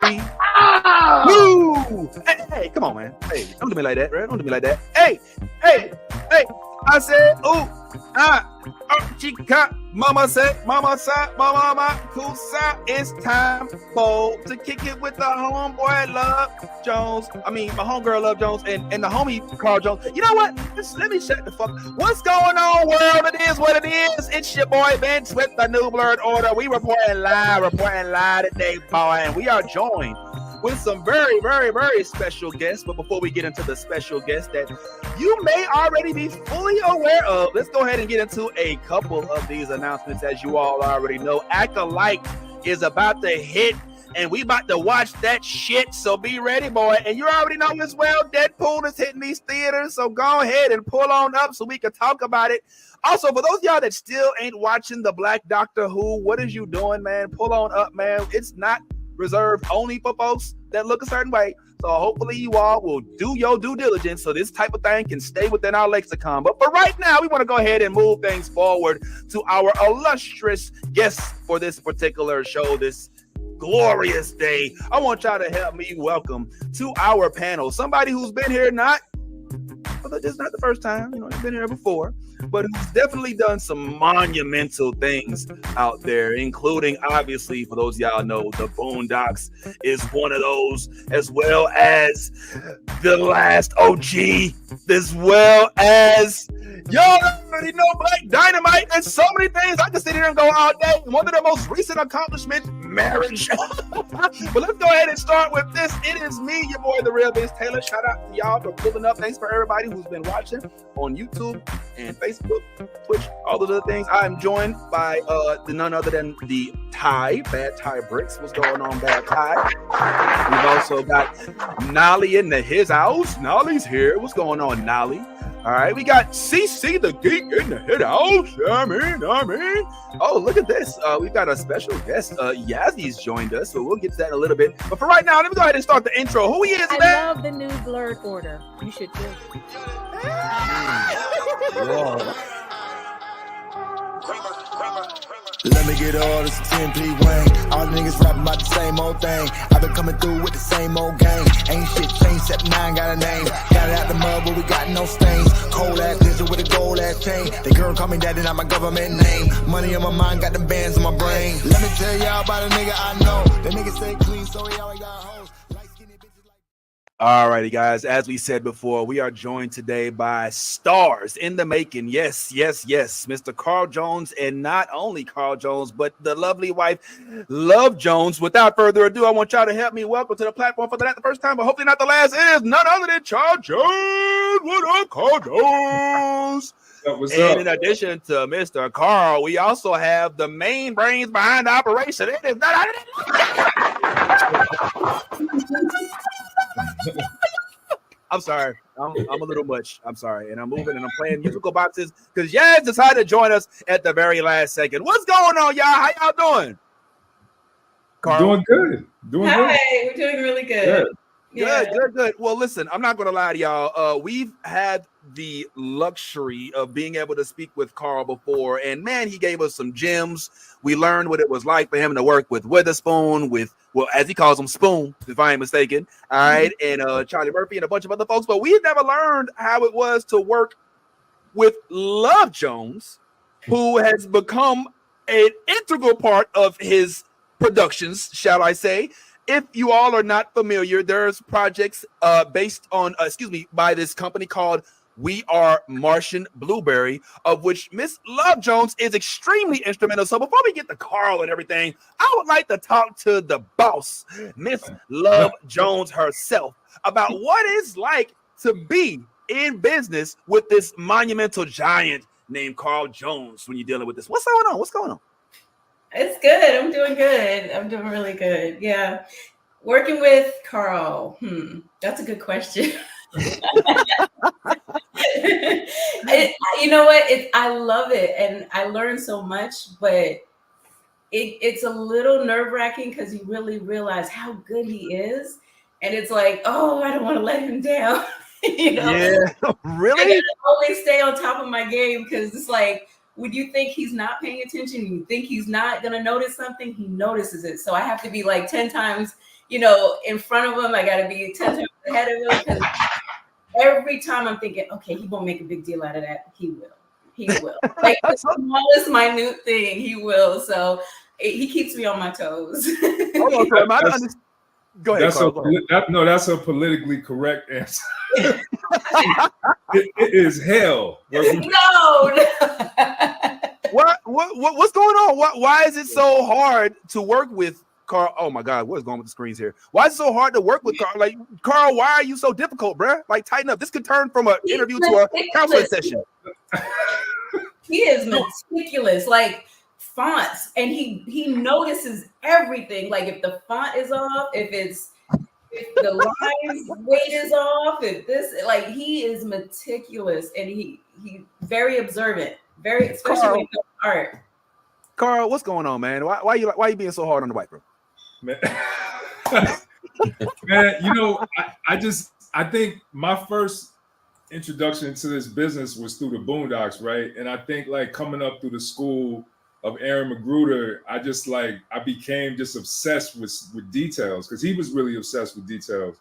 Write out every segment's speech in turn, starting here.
Woo! Hey, come on, man. Hey, don't do me like that, bro. Don't do me like that. Hey. I said, chica. Mama said, mama, kusa. It's time for to kick it with the homeboy Love Jones. I mean, my homegirl Love Jones and the homie Carl Jones. You know what? Let me shut the fuck. What's going on, world? It is what it is. It's your boy Vince with the New Blurred Order. We reporting live today, boy, and we are joined with some very, very, very special guests. But before we get into the special guests that you may already be fully aware of, let's go ahead and get into a couple of these announcements. As you all already know, Acolyte is about to hit, and we about to watch that shit. So be ready, boy. And you already know as well, Deadpool is hitting these theaters. So go ahead and pull on up so we can talk about it. Also, for those of y'all that still ain't watching the Black Doctor Who, what is you doing, man? Pull on up, man. It's not reserved only for folks that look a certain way. So hopefully you all will do your due diligence so this type of thing can stay within our lexicon. But for right now, we want to go ahead and move things forward to our illustrious guests for this particular show, this glorious day. I want y'all to help me welcome to our panel somebody who's been here it's not the first time, he's been here before, but who's definitely done some monumental things out there, including, obviously, for those of y'all know, the Boondocks is one of those, as well as the last OG, as well as y'all already know Black Dynamite. There's so many things I can sit here and go all day. One of the most recent accomplishments, marriage. But let's go ahead and start with this. It is me, your boy, the real Vince Taylor. Shout out to y'all for pulling up. Thanks for everybody who's been watching on YouTube and Facebook, Twitch, all those other things. I am joined by none other than the Bad Ty Bricks. What's going on, Bad Ty? We've also got Nolly in his house. Nolly's here. What's going on, Nolly? All right, we got CC the Geek in the head house. I mean. Oh, look at this. We've got a special guest. Yazzy's joined us, so we'll get to that in a little bit. But for right now, let me go ahead and start the intro. Who he is, man? I love the New Blurred Order. You should too. Let me get all this 10p Wayne. All the niggas rapping about the same old thing. I've been coming through with the same old gang. Ain't shit changed except 9 got a name. Got it out the mud, but we got no stains. Cold ass pistol with a gold ass chain. The girl call me daddy, not my government name. Money on my mind, got them bands on my brain. Let me tell y'all about a nigga I know. The nigga stay clean, so he always got hoes. Alrighty, guys, as we said before, we are joined today by stars in the making. Yes, Mr. Carl Jones, and not only Carl Jones, but the lovely wife, Love Jones. Without further ado, I want y'all to help me welcome to the platform for not the first time, but hopefully not the last, is none other than Charles Jones. What up, Carl Jones? What's up? In addition to Mr. Carl, we also have the main brains behind the operation. It is not I'm sorry. I'm a little much. I'm sorry. And I'm moving and I'm playing musical boxes because Yaz decided to join us at the very last second. What's going on, y'all? How y'all doing? Carl? Doing good. Hi, we're doing really good. Good. Well, listen, I'm not going to lie to y'all. We've had the luxury of being able to speak with Carl before, and man, he gave us some gems. We learned what it was like for him to work with Witherspoon, as he calls him, Spoon, if I ain't mistaken. All right, and Charlie Murphy and a bunch of other folks, but we never learned how it was to work with Love Jones, who has become an integral part of his productions, shall I say. If you all are not familiar, there's projects by this company called We Are Martian Blueberry, of which Miss Love Jones is extremely instrumental. So before we get to Carl and everything, I would like to talk to the boss, Miss Love Jones herself, about what it's like to be in business with this monumental giant named Carl Jones when you're dealing with this. What's going on? It's good. I'm doing good. I'm doing really good. Yeah. Working with Carl. That's a good question. You know what? I love it. And I learned so much, but it's a little nerve-wracking because you really realize how good he is. And it's like, oh, I don't want to let him down. Yeah, really? I gotta always stay on top of my game because it's like, when you think he's not paying attention, you think he's not going to notice something, he notices it. So I have to be like 10 times in front of him. I got to be 10 times ahead of him because every time I'm thinking, okay, he won't make a big deal out of that. He will. Like the smallest minute thing, he will. So he keeps me on my toes. Hold on, Carl. Go ahead, Carl. That's a politically correct answer. it is hell. No. What's going on? Why is it so hard to work with Carl? Oh my God, what is going with the screens here? Why is it so hard to work with Carl? Like, Carl, why are you so difficult, bruh? Like, tighten up. This could turn from an interview to a counseling session. He is meticulous, like fonts, and he notices everything. Like if the font is off, if the lines weight is off, he is meticulous, and he very observant, very especially when it comes to art. Carl, what's going on, man? Why you being so hard on the white bro? Man, I think my first introduction to this business was through the Boondocks, right? And I think like coming up through the school of Aaron McGruder, I became just obsessed with details because he was really obsessed with details,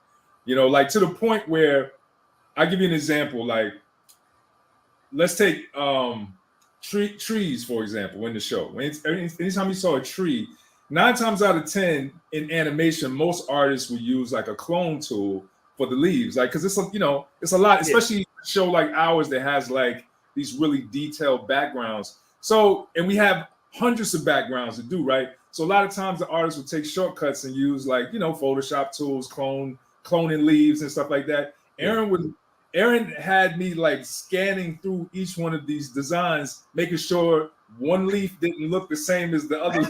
like to the point where I'll give you an example. Like, let's take trees, for example, in the show. Anytime you saw a tree, 9 times out of 10 in animation, most artists would use like a clone tool for the leaves, like, because it's a lot, especially a show like ours that has like these really detailed backgrounds. So, and we have hundreds of backgrounds to do, right? So a lot of times the artists would take shortcuts and use like, Photoshop tools, cloning leaves and stuff like that. Aaron had me like scanning through each one of these designs, making sure one leaf didn't look the same as the other.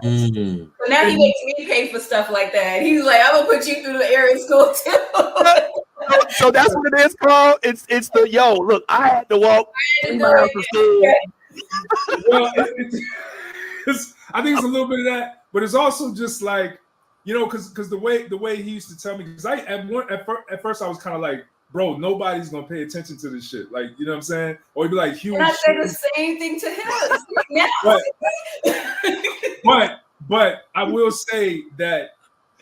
So now he makes me pay for stuff like that. He's like, I'm gonna put you through the area school too. So that's what it is, Carl. It's the look, I had to walk 3 miles to school. Well, I think it's a little bit of that, but it's also just like, because the way he used to tell me, because at first I was kind of like, bro, nobody's gonna pay attention to this shit. Like, you know what I'm saying? Or he'd be like, huge. And I said the same thing to him. But I will say that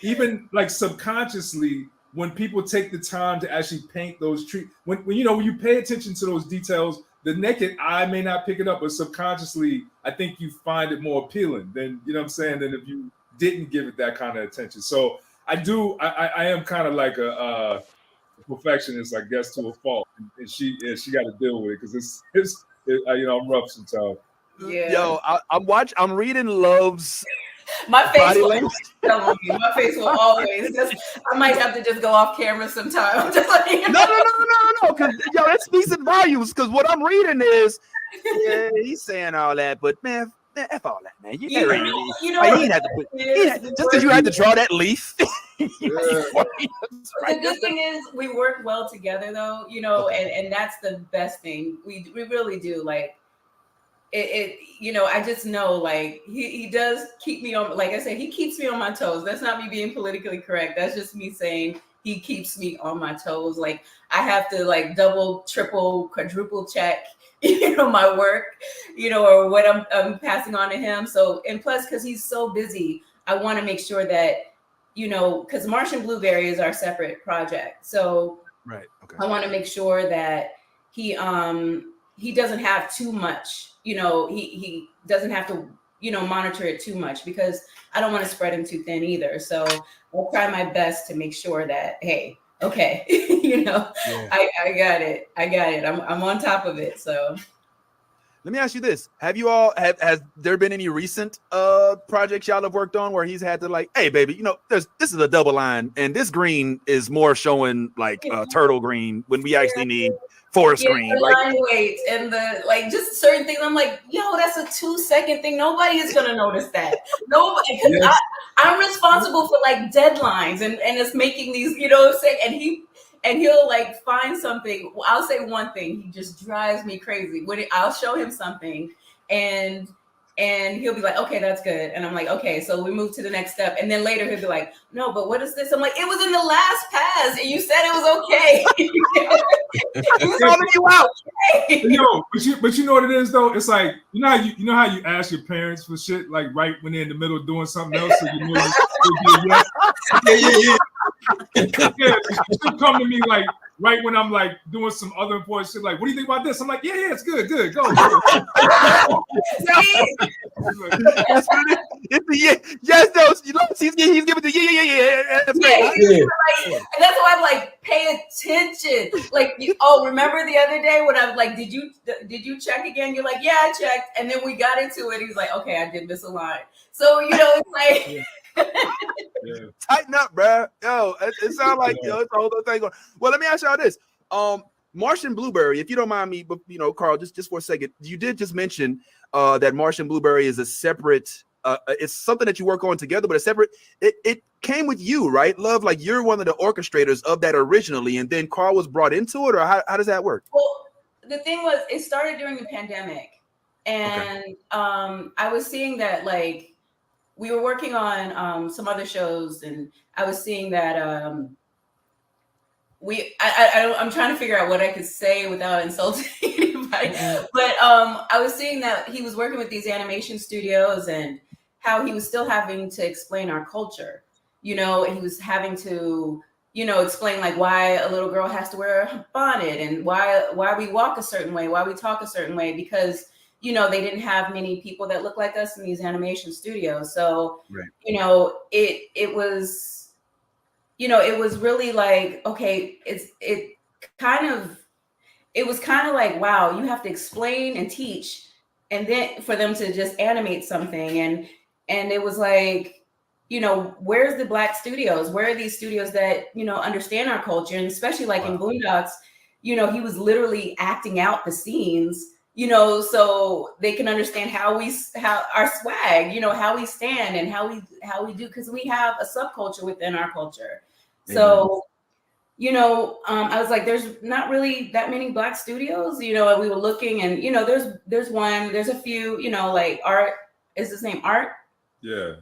even like subconsciously, when people take the time to actually paint those trees, when you pay attention to those details, the naked eye may not pick it up, but subconsciously, I think you find it more appealing than, than if you didn't give it that kind of attention. So I am kind of like a perfectionist, I guess, to a fault, and she got to deal with it because it's I'm rough sometimes. Yeah. Yo, I'm reading Love's my face body will language. My face will always I might have to just go off camera sometime. Just like, No, because that speaks in volumes. Because what I'm reading is, he's saying all that, but man, F all that, man. You didn't have to put just because you had to draw that leaf. The good thing is we work well together, though. And that's the best thing. We really do. Like it. I just know, like he does keep me on. Like I said, he keeps me on my toes. That's not me being politically correct. That's just me saying he keeps me on my toes. Like I have to like double, triple, quadruple check. My work, or what I'm passing on to him. So, and plus, because he's so busy, I want to make sure that, because Martian Blueberry is our separate project. So, right. Okay. I want to make sure that he doesn't have too much. He doesn't have to, monitor it too much because I don't want to spread him too thin either. So, I'll try my best to make sure that, hey. Okay, I got it. I'm on top of it. So let me ask you this: has there been any recent projects y'all have worked on where he's had to like, hey, baby, this is a double line, and this green is more showing like turtle green when we actually need forest green. The line weight and the just certain things. I'm like, yo, that's a 2-second thing. Nobody is gonna notice that. Nobody. Yes. I'm responsible for like deadlines and it's making these, and he'll like find something. I'll say one thing. He just drives me crazy. I'll show him something and he'll be like, okay, that's good. And I'm like, okay, so we move to the next step. And then later he'll be like, no, but what is this? I'm like, it was in the last pass and you said it was okay. He's calling you out. But you know what it is though. It's like you know how you ask your parents for shit like right when they're in the middle of doing something else, so you know yes. Yeah. She'll come to me like right when I'm like doing some other important shit. Like, what do you think about this? I'm like, yeah, it's good, go. That's what it is. It's the yeah. Yes, no. You know, he's giving the yeah. That's great. Like, and that's why I'm like, pay attention. Like, remember the other day when I was like, did you check again? You're like, yeah, I checked. And then we got into it. He's like, okay, I did miss a line. So it's like. Yeah. Tighten up, bro. Yo, it sounds like it's a whole other thing going. Well, let me ask y'all this. Martian Blueberry, if you don't mind me, but Carl, just for a second, you did just mention that Martian Blueberry is a separate. It's something that you work on together, but a separate. It came with you, right? Love, like you're one of the orchestrators of that originally, and then Carl was brought into it, or how does that work? Well, the thing was, it started during the pandemic, and I was seeing that like. We were working on some other shows, and I was seeing that I'm trying to figure out what I could say without insulting anybody. But I was seeing that he was working with these animation studios and how he was still having to explain our culture. He was having to, explain like why a little girl has to wear a bonnet and why we walk a certain way, why we talk a certain way, because they didn't have many people that look like us in these animation studios. So, it was, it was really like, okay, it was kind of like, wow, you have to explain and teach, and then for them to just animate something. And it was like, where's the Black studios? Where are these studios that, understand our culture? And especially like in Boondocks, he was literally acting out the scenes, so they can understand how our swag, how we stand and how we do, because we have a subculture within our culture. So, I was like, there's not really that many Black studios, and we were looking, and there's a few, like Art, is his name Art? Yeah.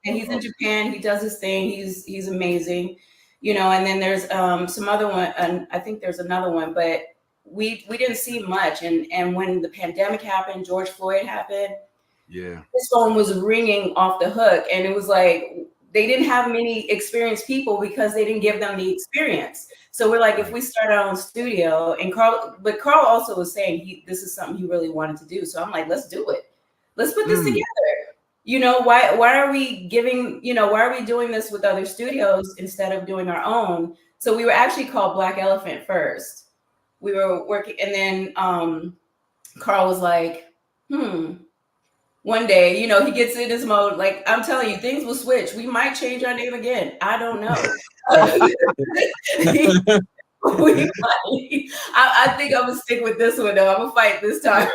And he's in Japan. He does his thing. He's amazing, and then there's some other one, and I think there's another one, but we didn't see much. And when the pandemic happened, George Floyd happened, his phone was ringing off the hook, and it was like they didn't have many experienced people because they didn't give them the experience. So we're like, if we start our own studio, and Carl also was saying this is something he really wanted to do. So I'm like, let's do it. Let's put this together. Why are we giving, why are we doing this with other studios instead of doing our own? So we were actually called Black Elephant first. We were working, and then Carl was like, one day, he gets in his mode. Like, I'm telling you, things will switch. We might change our name again. I don't know. I think I'm gonna stick with this one though. I'm gonna fight this time.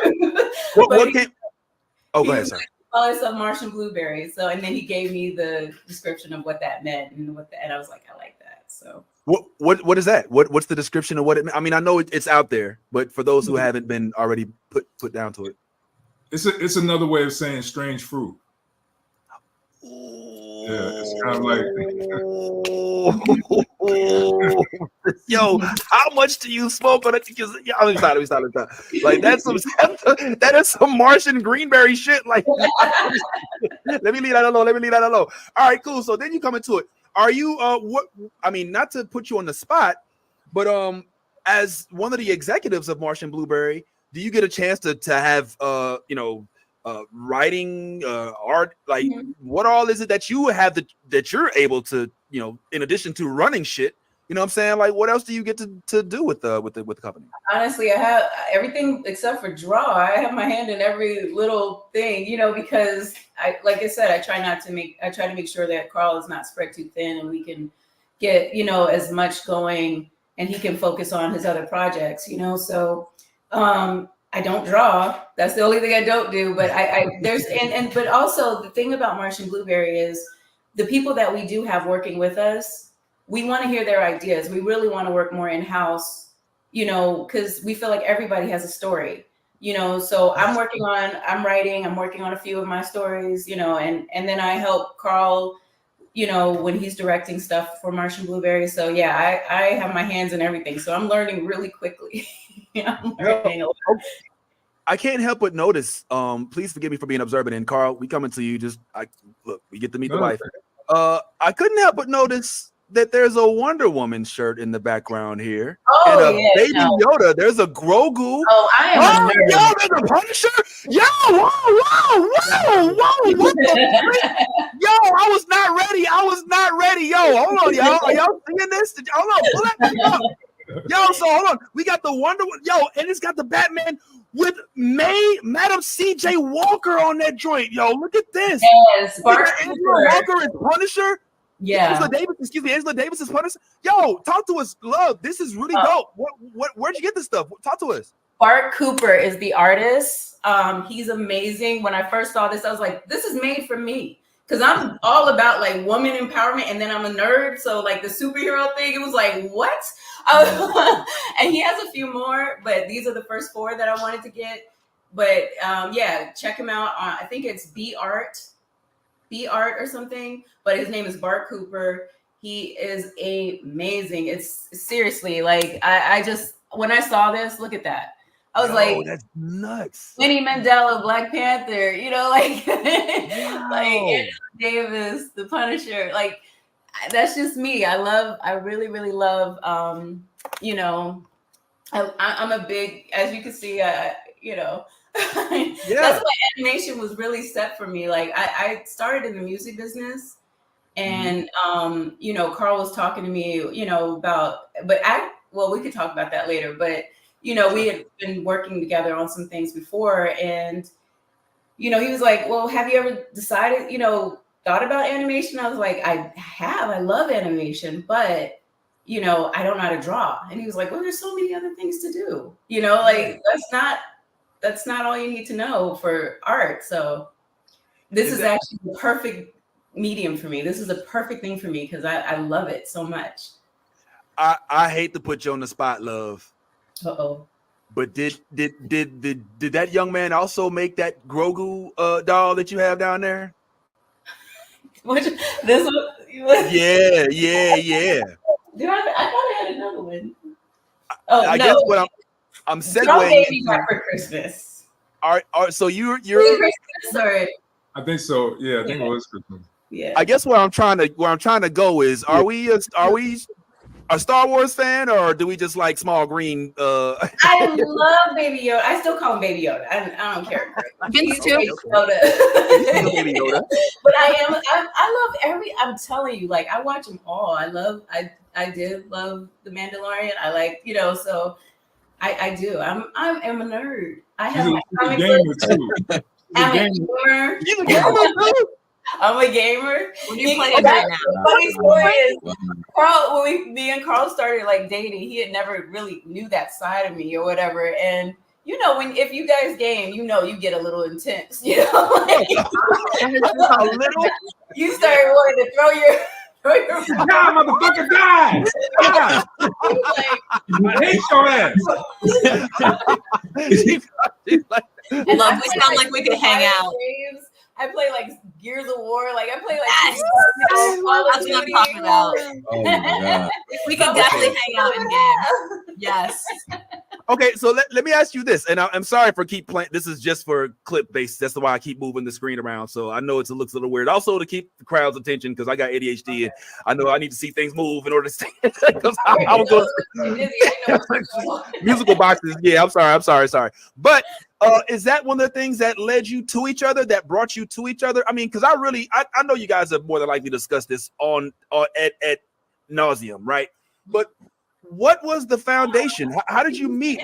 What came? Oh, go ahead, sir. Call yourself Martian Blueberry. So, and then he gave me the description of what that meant, and I was like, I like that. So. What is that? What's the description of what it meant? I mean, I know it's out there, but for those who haven't been already put down to it, it's another way of saying strange fruit. Yeah, it's kind of like, yo, how much do you smoke on it? Let me stop. Like that is some Martian Greenberry shit. Like, let me leave that alone. All right, cool. So then you come into it. Are you not to put you on the spot, but as one of the executives of Martian Blueberry, do you get a chance to have writing, art, like what all is it that you have that you're able to, in addition to running shit, what I'm saying? Like, what else do you get to do with the company? Honestly, I have everything except for draw. I have my hand in every little thing, because like I said, I try to make sure that Carl is not spread too thin, and we can get, as much going, and he can focus on his other projects, So, I don't draw. That's the only thing I don't do. But but also the thing about Martian Blueberry is the people that we do have working with us, we want to hear their ideas. We really want to work more in-house, because we feel like everybody has a story, so I'm working on a few of my stories, and then I help Carl, when he's directing stuff for Martian Blueberry. So yeah, I have my hands in everything. So I'm learning really quickly. I'm learning a lot. I can't help but notice. Please forgive me for being observant. And Carl, we coming to you. Look, we get to meet the wife. I couldn't help but notice that there's a Wonder Woman shirt in the background here. Oh, and a Baby Yoda. There's a Grogu. Oh, I am a nerd. Yo, there's a Punisher. Yo, whoa. What the Yo, I was not ready. Yo, hold on, y'all. Are y'all seeing this? Hold on, pull that up. Yo, so hold on. We got the Wonder Woman. Yo, and it's got the Batman with Madam C.J. Walker on that joint. Yo, look at this. Yes, Bart Angela Walker is Punisher. Yeah. Angela Davis is Punisher. Yo, talk to us, love. This is really dope. Where'd you get this stuff? Talk to us. Bart Cooper is the artist. He's amazing. When I first saw this, I was like, this is made for me. Because I'm all about like woman empowerment, and then I'm a nerd. So like the superhero thing, it was like, what? And he has a few more, but these are the first 4 that I wanted to get. But yeah, check him out. I think it's B Art or something. But his name is Bart Cooper. He is amazing. It's seriously like I just when I saw this, look at that. I was like, that's nuts. Winnie Mandela, Black Panther, like Angela Davis, the Punisher. Like that's just me. I really, really love. I'm a big, as you can see, That's why animation was really set for me. Like I started in the music business, and Carl was talking to me, about, but we could talk about that later, but. We had been working together on some things before, and he was like, well, have you ever decided, thought about animation? I was like, I have. I love animation, but I don't know how to draw. And he was like, well, there's so many other things to do. Like that's not all you need to know for art. So this is actually the perfect medium for me. This is a perfect thing for me because I love it so much. I hate to put you on the spot, love. Uh-oh. But did that young man also make that Grogu doll that you have down there? This one? Yeah. I thought I had another one. I guess what I'm segueing baby got for Christmas. So you're Christmas or I think so. Yeah, I think it was Christmas. Yeah. I guess where I'm trying to go is are we a Star Wars fan, or do we just like small green? I love Baby Yoda. I still call him Baby Yoda. I don't care. Vince too. Baby Yoda. Baby Yoda. But I love I'm telling you, like I watch them all. I did love The Mandalorian. I like, so I do. I'm a nerd. I have my comic books. I'm a gamer. I'm a gamer. What are you playing right now? Funny story is, Carl, when me and Carl started like dating, he had never really knew that side of me or whatever. And if you guys game, you get a little intense. A little. You start wanting to throw your Nah, motherfucker, die! I hate your ass. Love, we sound like we could hang out. I play like Gears of War. Like I play like Yes. That's what I'm talking about. Oh my God. We could definitely hang out in game. Yes. Okay, so let me ask you this, and I'm sorry for keep playing. This is just for clip based. That's why I keep moving the screen around. So I know it looks a little weird. Also to keep the crowd's attention because I got ADHD and I know I need to see things move in order to stay. Because I was going musical boxes. Yeah, I'm sorry. But is that one of the things that led you to each other, that brought you to each other? I mean, because I know you guys have more than likely discussed this at nauseum, right? But what was the foundation? How did you meet?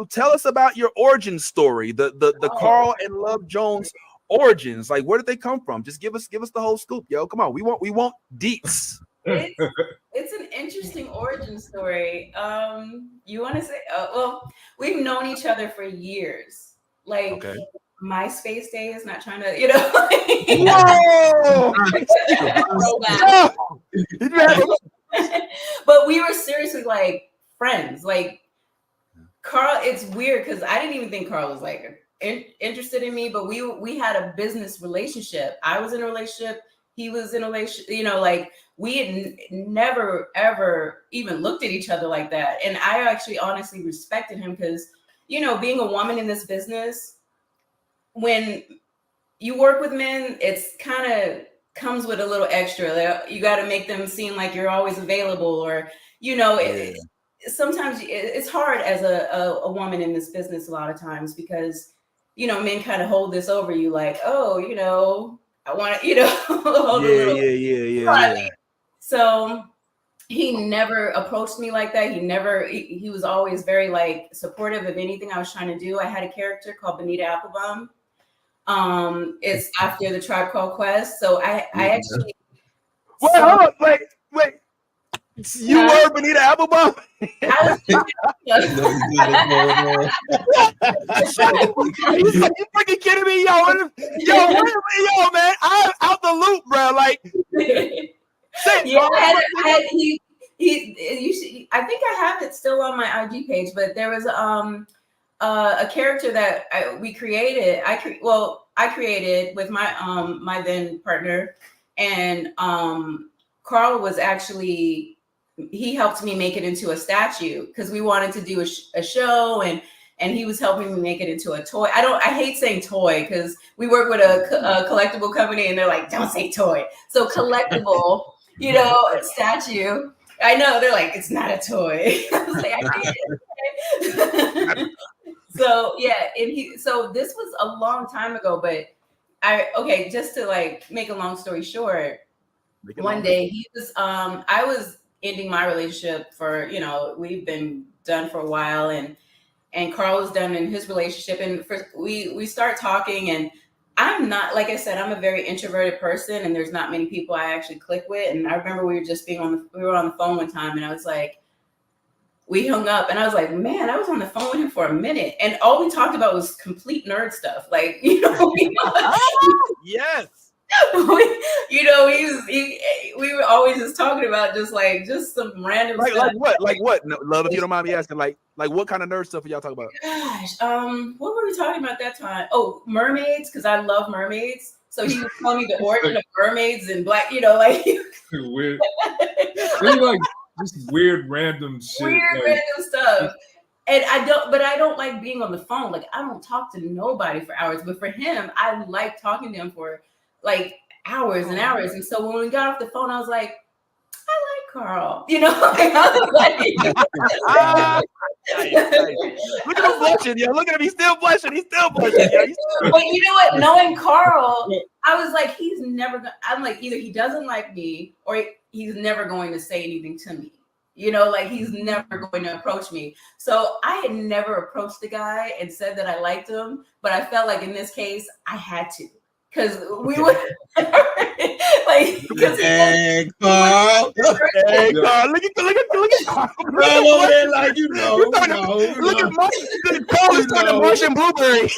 Tell us about your origin story, the Carl and Love Jones origins. Like, where did they come from? Just give us the whole scoop, yo. Come on, we want deets. It's an interesting origin story. You want to say? Well, we've known each other for years. Like, okay. MySpace days. Not trying to, Whoa! But we were seriously like friends. Like Carl, it's weird because I didn't even think Carl was like interested in me, but we had a business relationship. I was in a relationship. he was in a relationship, you know, like we had never ever even looked at each other like that. And I actually honestly respected him because, you know, being a woman in this business, when you work with men, it's kind of comes with a little extra. Like, you got to make them seem like you're always available, or, you know, sometimes it's hard as a woman in this business a lot of times because, you know, men kind of hold this over you like, oh, you know, I want to, you know, hold a little. Yeah. So he never approached me like that. He was always very like supportive of anything I was trying to do. I had a character called Bonita Applebaum. It's after the Tribe Called Quest. So I actually. Wait, hold on, wait. You were Bonita Applebaum? I was you freaking kidding me, yo, man, I'm out the loop, bro. Like, yeah, I think I have it still on my IG page, but there was a character that we created. I created with my my then partner, and Carl was actually. He helped me make it into a statue because we wanted to do a show, and he was helping me make it into a toy. I hate saying toy because we work with a collectible company and they're like, don't say toy. So collectible, you know, statue. I know they're like, it's not a toy. I was like, I get it. So yeah, so this was a long time ago, but just to like make a long story short, one day he was I was ending my relationship for, you know, we've been done for a while, and Carl was done in his relationship, and we start talking, and I'm not, like I said, I'm a very introverted person, and there's not many people I actually click with. And I remember we were on the phone one time, and I was like, we hung up, and I was like, man, I was on the phone with him for a minute, and all we talked about was complete nerd stuff, like, you know. Yes. You know, we were always just talking about just some random stuff. Like what? No, love, if you don't mind me asking, like what kind of nerd stuff are y'all talking about? Gosh, what were we talking about that time? Oh, mermaids, because I love mermaids. So he was telling me the origin of mermaids and black, you know, like weird. Really, like just weird random shit. Random stuff. And I don't like being on the phone. Like, I don't talk to nobody for hours, but for him, I like talking to him for like hours and hours. And so when we got off the phone, I was like, I like Carl, you know. Look at him blushing, yo. Look at him, he's still blushing, yo. But you know what? Knowing Carl, I was like, I'm like, either he doesn't like me or he's never going to say anything to me. You know, like he's never going to approach me. So I had never approached the guy and said that I liked him, but I felt like in this case I had to. Because we would like, because hey, Carl. Hey, Carl. Look at Carl. Carl over there, like, you know. Look at Carl is doing a Martian blueberry.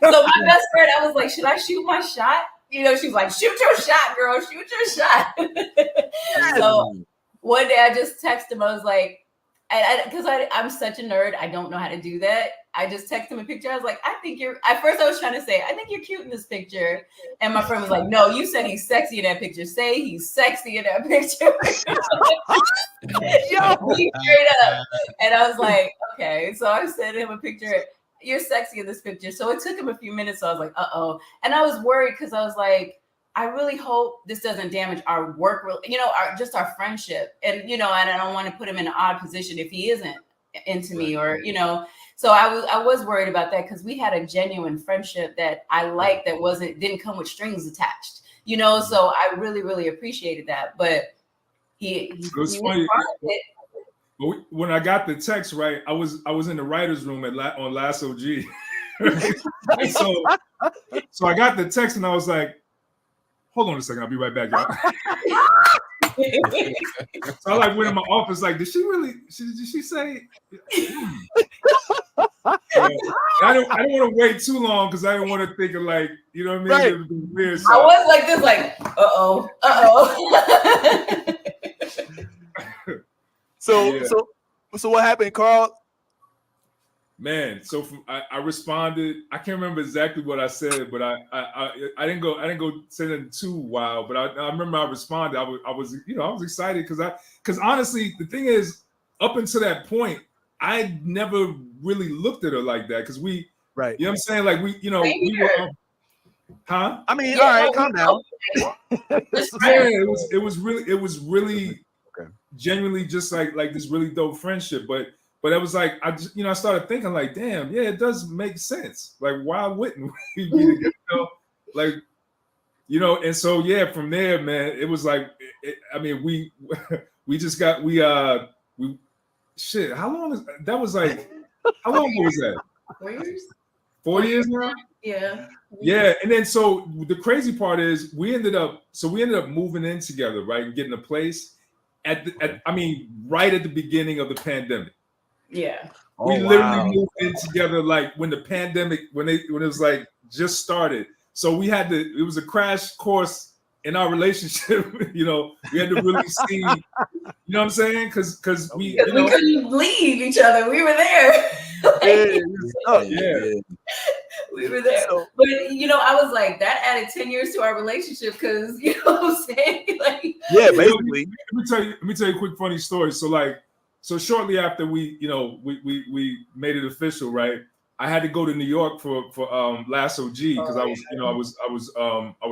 So my best friend, I was like, should I shoot my shot? You know, she was like, shoot your shot, girl, shoot your shot. So one day I just texted him. I was like, because I'm such a nerd, I don't know how to do that. I just texted him a picture. I was like, at first I was trying to say, I think you're cute in this picture. And my friend was like, no, you said he's sexy in that picture. Say he's sexy in that picture. Yo, straight up. And I was like, okay. So I sent him a picture. You're sexy in this picture. So it took him a few minutes. So I was like, uh-oh. And I was worried because I was like, I really hope this doesn't damage our work, you know, our friendship. And, you know, and I don't want to put him in an odd position if he isn't into me, or, you know. So I was worried about that because we had a genuine friendship that I liked that didn't come with strings attached, you know. So I really, really appreciated that. But he was funny. When I got the text, right, I was in the writer's room on Lasso G. so I got the text and I was like, hold on a second, I'll be right back, y'all. So I like went in my office, like, did she say? I don't want to wait too long because I didn't want to think of, like, you know what I mean? Right. It would be weird. So. I was like this, like, uh-oh. So what happened, Carl? Man, so I responded. I can't remember exactly what I said, but I didn't go say anything too wild. But I remember I responded. I was excited because honestly the thing is, up until that point I never really looked at her like that because we Right. you know what I'm saying, like we were huh? I mean, all right, calm down. Yeah, it was really okay. Genuinely just like this really dope friendship, but it was like I started thinking like, damn, yeah, it does make sense. Like, why wouldn't we be together? Like, and so yeah, from there, man, it was like, I mean, we just got we shit. How long is that? Was like, how long ago was that? 4 years. 4 years now. Yeah. Yeah, and then so the crazy part is we ended up moving in together, right, and getting a place right at the beginning of the pandemic. Yeah. We literally moved in together like when the pandemic, when it was like just started. So it was a crash course in our relationship. We had to really see, you know what I'm saying? Because we couldn't leave each other. We were there. Yeah. We were there. So, but I was like, that added 10 years to our relationship because you know what I'm saying? Like, yeah, basically. Let me tell you a quick funny story. So shortly after we made it official, right? I had to go to New York for Lasso G because I was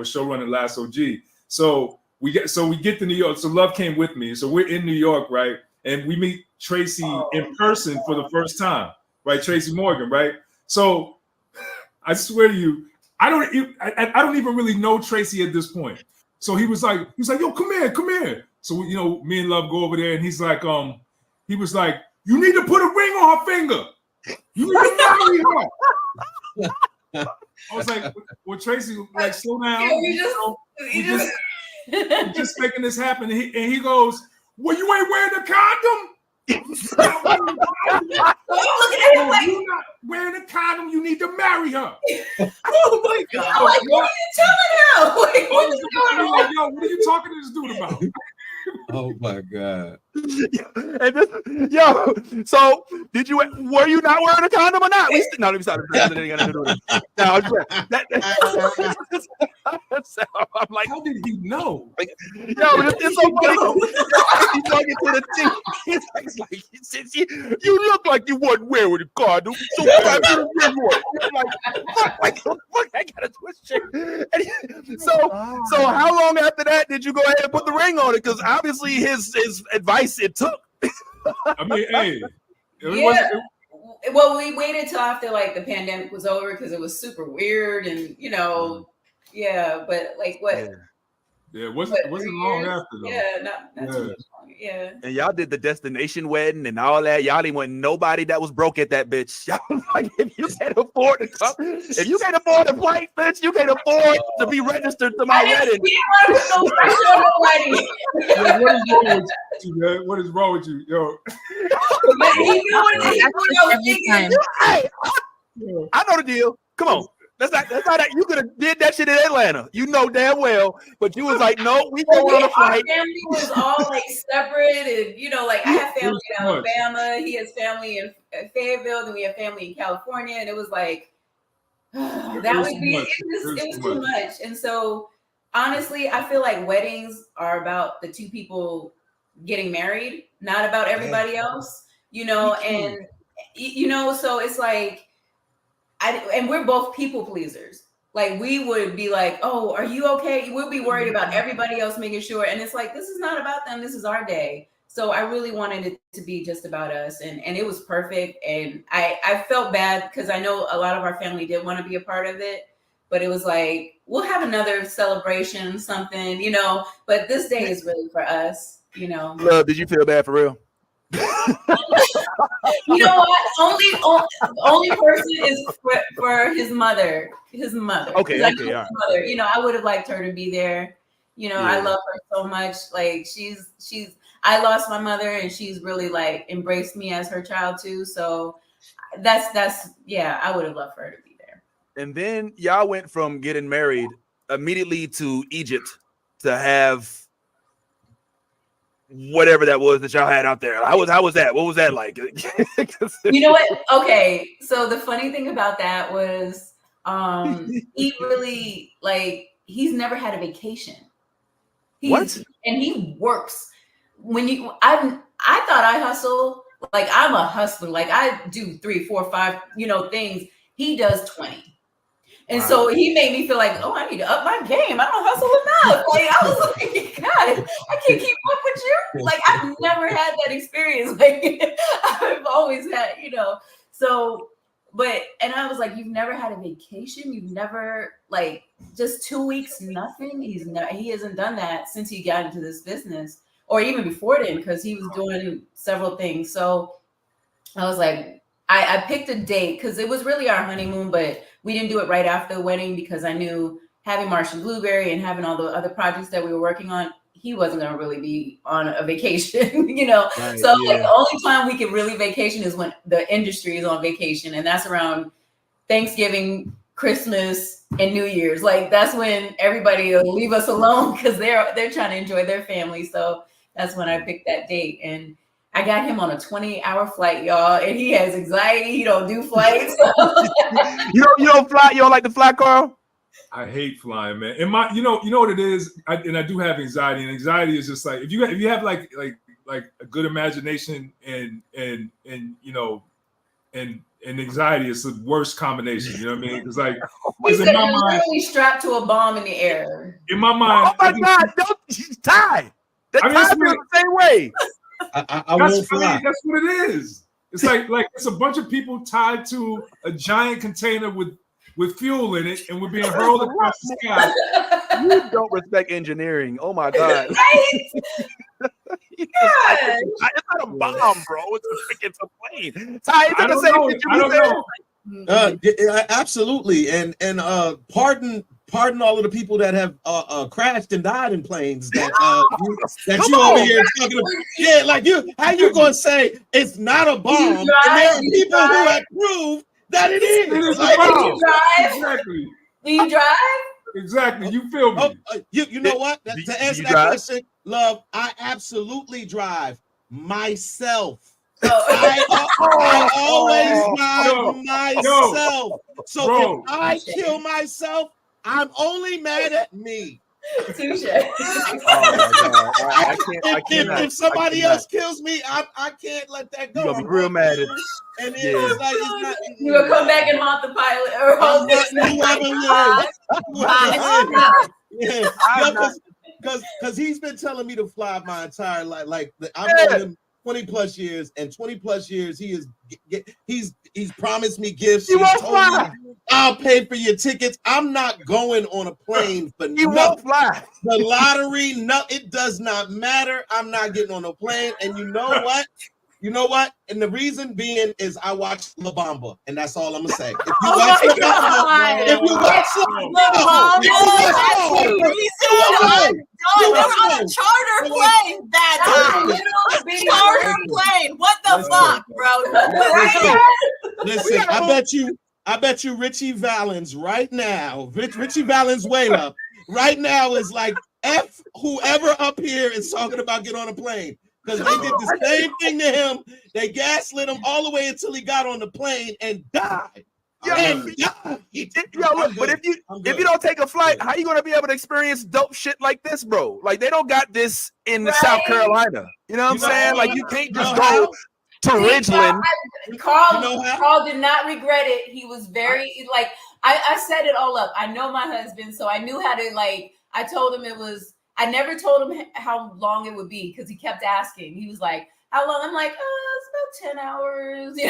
showrunning Lasso G. So we get to New York. So Love came with me. So we're in New York, right? And we meet Tracy in person for the first time, right? Tracy Morgan, right? So I swear to you, I don't even really know Tracy at this point. So he was like, yo, come here. So me and Love go over there, and he's like, he was like, you need to put a ring on her finger. You need to marry her. I was like, well, Tracy, like, slow down. We're just making this happen. And he goes, well, you ain't wearing a condom? You're not wearing a condom. You need to marry her. Oh my God! I'm like, what are you telling him? What are you talking to this dude about? Oh my God! So were you not wearing a condom or not? No, let me stop. So I'm like, how did he know? It's so funny. He's talking to the team. He's like, you look like you wasn't wearing a condom. So I'm like, I gotta twist it. So how long after that did you go ahead and put the ring on it? Because obviously his advice it took. I mean, hey, well, we waited till after like the pandemic was over because it was super weird and yeah, but like what? Yeah, it wasn't long after though. Yeah, not too much longer. Yeah. And y'all did the destination wedding and all that. Y'all didn't want nobody that was broke at that bitch. Y'all like, if you can't afford to come, if you can't afford the flight, bitch, you can't afford to be registered to my wedding. We didn't want to put no pressure on nobody. What is wrong with you, yo? I know the deal. Come on. That's not that. You could have did that shit in Atlanta. You know damn well. But you was like, no, we going on a flight. Our family was all like separate. And, like, I have family in Alabama. He has family in Fayetteville. Then we have family in California. And it was like, it was too much. And so, honestly, I feel like weddings are about the two people getting married, not about everybody else, and, so it's like, and we're both people pleasers. Like, we would be like, oh, are you okay? We'll be worried about everybody else making sure. And it's like, this is not about them. This is our day. So I really wanted it to be just about us. And it was perfect. And I felt bad because I know a lot of our family did want to be a part of it. But it was like, we'll have another celebration, something, But this day is really for us, Love, did you feel bad for real? You know what? Only person is for his mother. Okay, all right. Mother. I would have liked her to be there. I love her so much. Like she's. I lost my mother, and she's really like embraced me as her child too. So that's yeah. I would have loved for her to be there. And then y'all went from getting married immediately to Egypt to have whatever that was that y'all had out there. How was that? What was that like? You know what? Okay, so the funny thing about that was he really like he's never had a vacation. What? And he works. I thought I hustle. Like I'm a hustler. Like I do 3, 4, 5, things. He does 20. And so he made me feel like, oh, I need to up my game. I don't hustle enough. Like I was like, God, I can't keep up with you. Like I've never had that experience. Like I've always had, So, and I was like, you've never had a vacation. You've never like just 2 weeks, nothing. He hasn't done that since he got into this business, or even before then, because he was doing several things. So I was like, I picked a date because it was really our honeymoon, but we didn't do it right after the wedding because I knew having Martian Blueberry and having all the other projects that we were working on, he wasn't going to really be on a vacation, Right, so like the only time we can really vacation is when the industry is on vacation, and that's around Thanksgiving, Christmas, and New Year's. Like that's when everybody will leave us alone because they're trying to enjoy their family. So that's when I picked that date, and I got him on a 20-hour flight, y'all, and he has anxiety. He don't do flights. You don't fly. You don't like to fly, Carl? I hate flying, man. And you know what it is. I do have anxiety, and anxiety is just like if you have like a good imagination and anxiety is the worst combination. You know what I mean? Because like he said you're literally strapped to a bomb in the air. In my mind, oh my God, don't tie. That tie feels the same way. I won't fly. That's what it is. It's like it's a bunch of people tied to a giant container with fuel in it, and we're being hurled across the sky. You don't respect engineering. Oh my God. Right? It's not a bomb, bro. It's a plane. Ty, I don't know. Absolutely, and pardon all of the people that have crashed and died in planes that you over here talking about. Yeah, like how you gonna say it's not a bomb? And there are people who have proved that it is. It is like, a bomb. Exactly. Do you drive? Exactly. You feel me? You know what? To answer that question, love, I absolutely drive myself. I always drive myself. So if I kill myself, I'm only mad at me. Touche. If somebody else kills me, I can't let that go. You're gonna be real mad at and it's like it's not. You will come back and haunt the pilot or hold because he's been telling me to fly my entire life. Like I've known him 20 plus years, and 20 plus years he's promised me gifts. He won't fly. I'll pay for your tickets. I'm not going on a plane for he won't fly. The lottery, no, it does not matter. I'm not getting on a plane. And you know what? And the reason being is I watch La Bamba, and that's all I'm gonna say. If you watch La Bamba, they were on a charter plane that time. Charter plane. What the fuck, bro? Listen, I bet you Richie Valens right now, Richie Valenzuela right now is like F whoever up here is talking about get on a plane. Because they did the same thing to him. They gaslit him all the way until he got on the plane and died. But if you don't take a flight, how you gonna be able to experience dope shit like this, bro? Like they don't got this in South Carolina. You know what I'm saying? Like you can't just go to Ridgeland. Carl did not regret it. He was very like I set it all up. I know my husband, so I knew how to like. I told him it was. I never told him how long it would be because he kept asking. He was like, "How long?" I'm like, "It's about 10 hours." I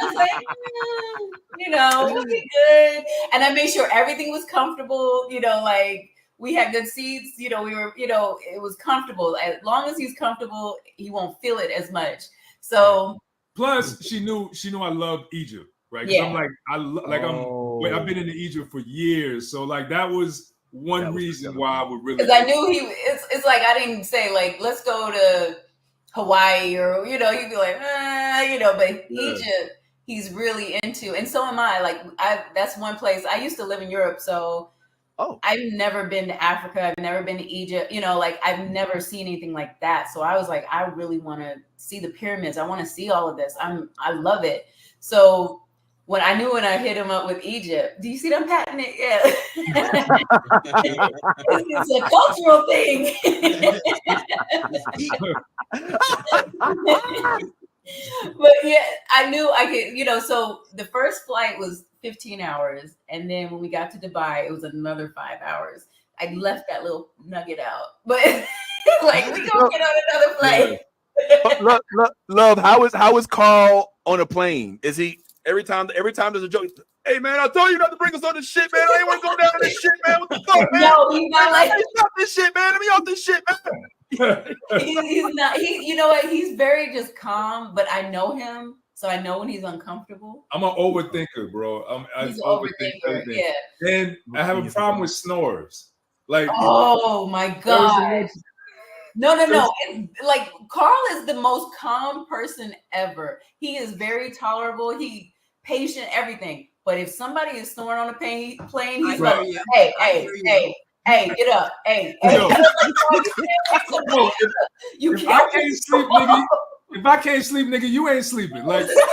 was like, it'll be good. And I made sure everything was comfortable. Like we had good seats. We were, it was comfortable. As long as he's comfortable, he won't feel it as much. So plus, she knew I loved Egypt, right? Yeah. I've been in Egypt for years, so like that was. One reason why I would really because I knew it's like I didn't say like let's go to Hawaii or he'd be like but Egypt he's really into, and so am I. Like that's one place I used to live in Europe, so Oh, I've never been to Africa. I've never been to Egypt. You know, like I've never seen anything like that. So I was like, I really want to see the pyramids. I want to see all of this. I love it. So when I hit him up with Egypt, do you see them patting it? Yeah. It's a cultural thing. But yeah, I knew I could, you know, so the first flight was 15 hours. And then when we got to Dubai, it was another 5 hours. I left that little nugget out. But like, we gonna get on another flight. Love, how is Carl on a plane? Is he every time there's a joke? Hey man, I told you not to bring us on this shit, man. I ain't want to go down on this shit, man. What the fuck, man? No, he's not like stop this shit, man. Let me off this shit, man. he's not. You know what? He's very just calm, but I know him, so I know when he's uncomfortable. I'm an overthinker, bro. I He's an overthink overthinker, everything. yeah. And I have a problem with snores. Like, oh my god. No. Like Carl is the most calm person ever. He is very tolerable. He patient, everything. But if somebody is snoring on a plane, he's like, hey, get up. Hey. You if I can't sleep, nigga, if I can't sleep, nigga, you ain't sleeping. Like, sleep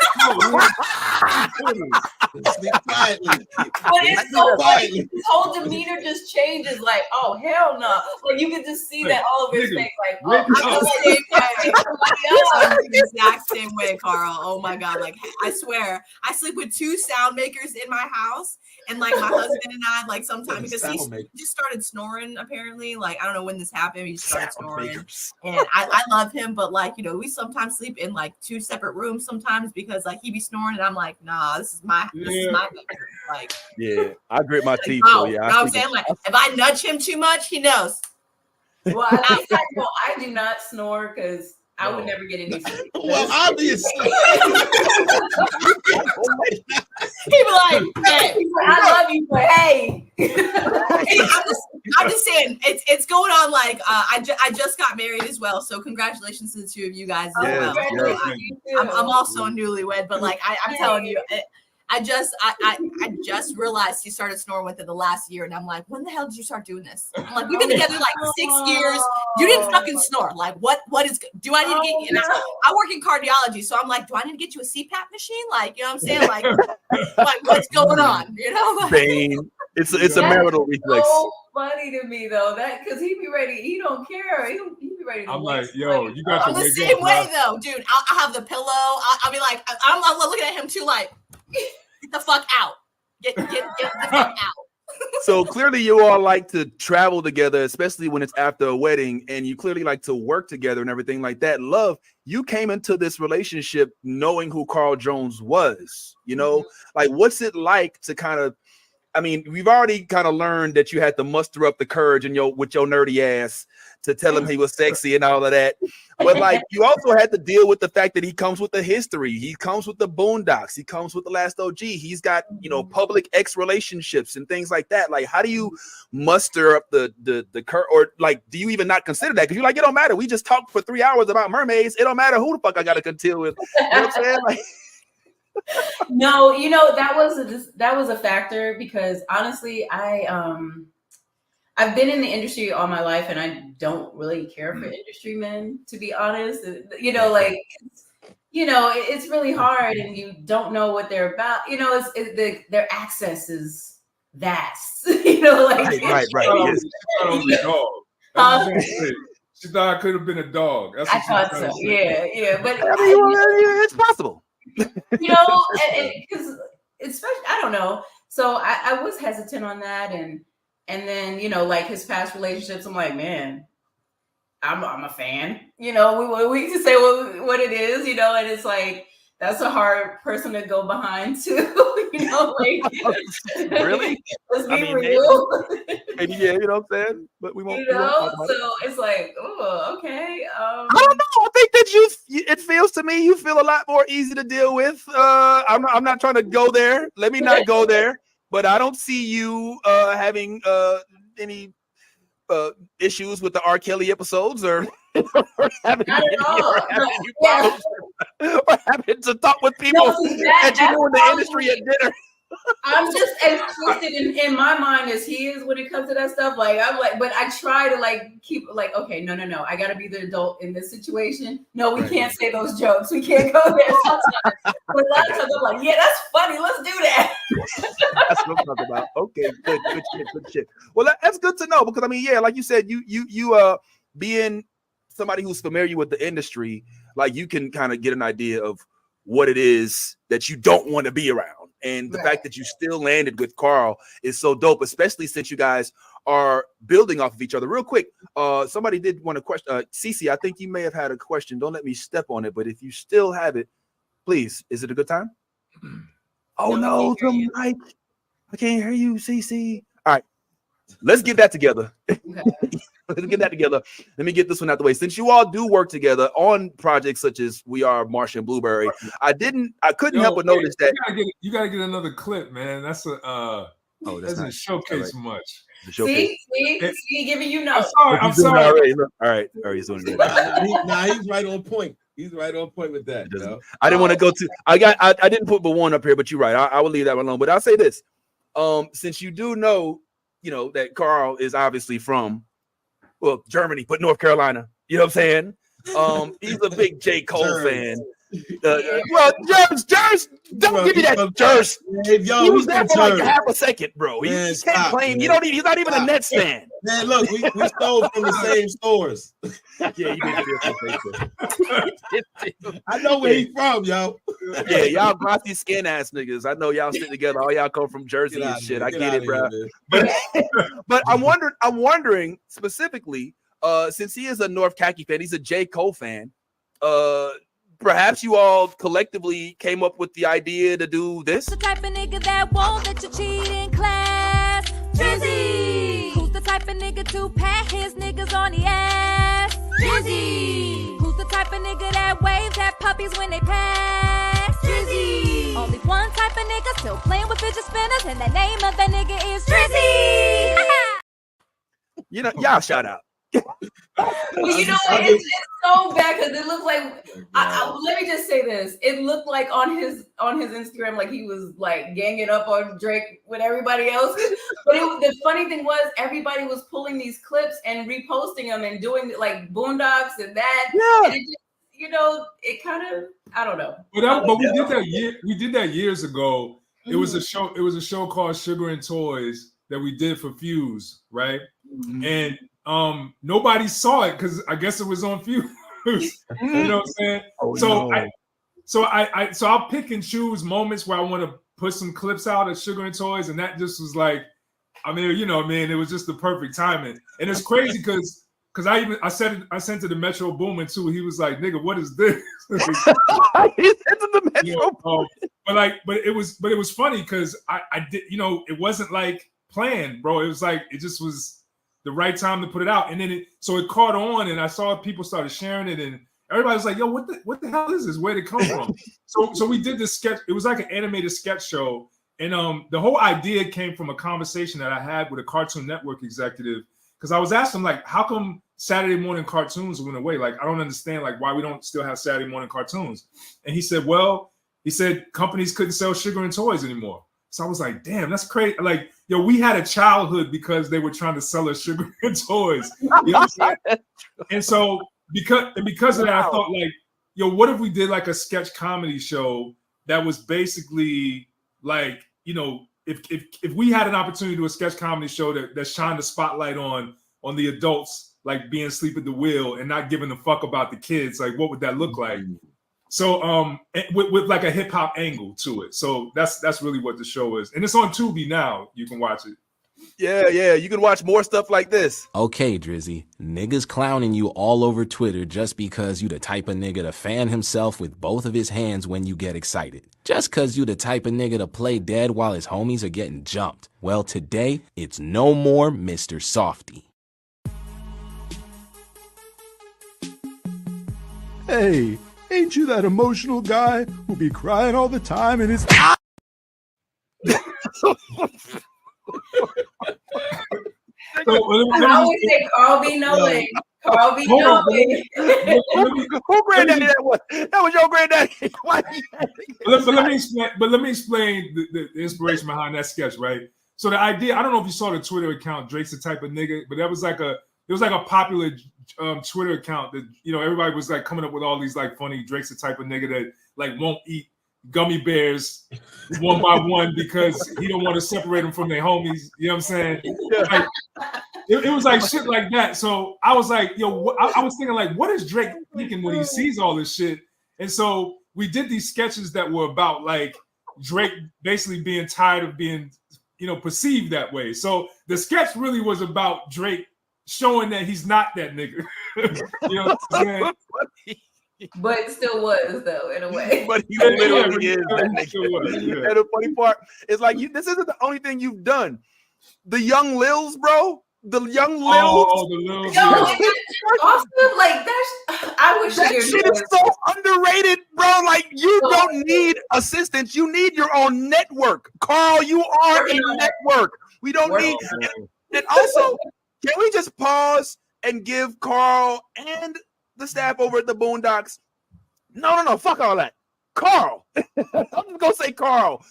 quietly. But it's so funny. His whole demeanor just changes. Like, oh hell no! Like you can just see that all over his face. Like, oh, I'm the exact same way, Carl. Oh my god! Like I swear, I sleep with 2 sound makers in my house, and like my husband and I, like sometimes because he just started snoring. Apparently, like I don't know when this happened. He started snoring, and I love him, but like you know, we sometimes sleep in like 2 separate rooms sometimes because like he be snoring, and I'm like, nah, this is my bedroom. Like, yeah, I grit my teeth. Oh, so yeah, you know what I'm saying? Like, if I nudge him too much, he knows. Well, I do not snore because I would never get any sleep. Well, obviously. People like, hey, I love you, but hey. I'm just saying, it's going on. Like, I just got married as well, so congratulations to the 2 of you guys as well. I'm also a newlywed, but like I'm telling you. I just realized he started snoring within the last year, and I'm like, when the hell did you start doing this? I'm like, we've been together like 6 years. You didn't fucking snore. Like, what is? Do I need to get? And I work in cardiology, so I'm like, do I need to get you a CPAP machine? Like, you know what I'm saying? Like what's going on? You know? Like, Bane. It's a marital reflex. So funny to me though, that because he be ready. He don't care. He be ready. I'm like, yo, you got I'm the same way though, dude. I'll have the pillow. I'll be like, I'm looking at him too, like. Get the fuck out. Get the fuck out. So clearly you all like to travel together, especially when it's after a wedding, and you clearly like to work together and everything like that. Love, you came into this relationship knowing who Carl Jones was, you know, like what's it like to kind of, I mean, we've already kind of learned that you had to muster up the courage and with your nerdy ass to tell him he was sexy and all of that. But like you also had to deal with the fact that he comes with the history. He comes with the Boondocks. He comes with the Last OG. He's got, you know, public ex relationships and things like that. Like, how do you muster up the courage, or like, do you even not consider that? Because you're like, it don't matter. We just talked for 3 hours about mermaids. It don't matter who the fuck I got to contend with. You know what I'm saying? Like, no, you know, that was a factor because honestly, I've been in the industry all my life and I don't really care for industry men, to be honest. You know, like, you know, it's really hard and you don't know what they're about. You know, their access is vast. You know, like right. She thought I could have been a dog. That's what I thought so. Yeah. But I mean, it's possible. You know, because especially, I don't know. So I was hesitant on that, and then, you know, like his past relationships, I'm like, man, I'm a fan. You know, we can say what it is, you know, and it's like that's a hard person to go behind too. You know, like really? Let's be real. Maybe, yeah, you know what I'm saying? But we won't. You know, so it's like, oh, okay. I don't know. I think that it feels to me you feel a lot more easy to deal with. I'm not trying to go there. Let me not go there. But I don't see you having any issues with the R. Kelly episodes or having to talk with people that you know in the industry at dinner. I'm just as twisted in my mind as he is when it comes to that stuff. Like I'm like, but I try to like keep like, okay, no. I gotta be the adult in this situation. No, we can't say those jokes. We can't go there sometimes. But a lot of times I'm like, yeah, that's funny. Let's do that. That's what I'm talking about. Okay, good shit. Well, that's good to know because I mean, yeah, like you said, you being somebody who's familiar with the industry, like you can kind of get an idea of what it is that you don't want to be around. And the fact that you still landed with Carl is so dope, especially since you guys are building off of each other. Real quick, somebody did want to question. Cece, I think you may have had a question. Don't let me step on it, but if you still have it, please. Is it a good time? Oh no, the mic. I can't hear you, Cece. All right, let's get that together. Let's get that together. Let me get this one out the way. Since you all do work together on projects such as We Are Marsh and Blueberry, I couldn't help but notice that you gotta get another clip, man. That's a doesn't showcase much. See, giving you notes. I'm sorry. All right. He's doing it. He's right on point. He's right on point with that. I didn't want to go to. I didn't put but one up here, but you're right. I will leave that one alone. But I'll say this: since you do know, that Carl is obviously from Germany, but North Carolina. You know what I'm saying? He's a big J. Cole fan. Jers, don't give me that Jers. He was there for like half a second, bro. He can't claim. He's not even a Nets fan. Man, look, we stole from the same stores. Yeah, you did. I know where he's from, yo. Yeah, y'all glossy skin ass niggas. I know y'all sit together. All y'all come from Jersey and shit. I get it, bro. But I'm wondering specifically, since he is a North Khaki fan, he's a J. Cole fan. Perhaps you all collectively came up with the idea to do this. The type of nigga that won't let you cheat in class. Drizzy. Who's the type of nigga to pat his niggas on the ass? Drizzy. Who's the type of nigga that waves at puppies when they pass? Drizzy. Only one type of nigga still playing with fidget spinners, and the name of that nigga is Drizzy. Y'all shout out. It's so bad because it looked like let me just say this. It looked like on his Instagram, like he was like ganging up on Drake with everybody else. But the funny thing was everybody was pulling these clips and reposting them and doing like Boondocks and that. Yeah. And it just, it kind of, I don't know. But we did that we did that years ago. It was a show called Sugar and Toys that we did for Fuse, right? Mm-hmm. And nobody saw it because I guess it was on Fuse. You know what I'm saying? So I'll pick and choose moments where I want to put some clips out of Sugar and Toys, and that just was like, it was just the perfect timing. And it's crazy because I sent to the Metro Boomin too. He was like, "Nigga, what is this?" He sent to the Metro Boomin. But it was funny because I did, it wasn't like planned, bro. It was like it just was the right time to put it out, and then it caught on, and I saw people started sharing it, and everybody was like, "Yo, what the hell is this? Where'd it come from?" So we did this sketch. It was like an animated sketch show, and the whole idea came from a conversation that I had with a Cartoon Network executive because I was asking like, "How come Saturday morning cartoons went away? Like, I don't understand like why we don't still have Saturday morning cartoons." And he said, companies couldn't sell Sugar and Toys anymore. So I was like, damn, that's crazy. Like, we had a childhood because they were trying to sell us Sugar and Toys. You know what I'm saying? And so because of that, I thought like, what if we did like a sketch comedy show that was basically like, if we had an opportunity to do a sketch comedy show that shined the spotlight on the adults, like being asleep at the wheel and not giving a fuck about the kids, like what would that look like? So with like a hip hop angle to it. So that's really what the show is. And it's on Tubi now. You can watch it. Yeah. You can watch more stuff like this. Okay, Drizzy. Niggas clowning you all over Twitter just because you the type of nigga to fan himself with both of his hands when you get excited. Just cause you the type of nigga to play dead while his homies are getting jumped. Well, today, it's no more Mr. Softy. Hey, ain't you that emotional guy who be crying all the time and his I always say Carl be knowing. Carl be knowing. Who granddaddy that was? That was your granddaddy. But let me explain the inspiration behind that sketch, right? So the idea, I don't know if you saw the Twitter account, Drake's the type of nigga, but that was like a popular Twitter account that, you know, everybody was like coming up with all these like funny Drake's the type of nigga that like won't eat gummy bears one by one because he don't want to separate them from their homies. You know what I'm saying? Like, it was like shit like that. So I was like, yo, I was thinking like, what is Drake thinking when he sees all this shit? And so we did these sketches that were about like Drake basically being tired of being, you know, perceived that way. So the sketch really was about Drake showing that he's not that nigga. You know what I'm saying? But it still was though, in a way. But he literally is that nigga. And the funny part is like, this isn't the only thing you've done. The Young Lils, bro. The Young Lils. Oh, the Lils. Also, like I wish that shit is so underrated, bro. Like you don't need assistance. You need your own network. Carl, you are a network. We don't need. And also, can we just pause and give Carl and the staff over at the Boondocks? No, fuck all that. Carl. I'm just gonna say Carl.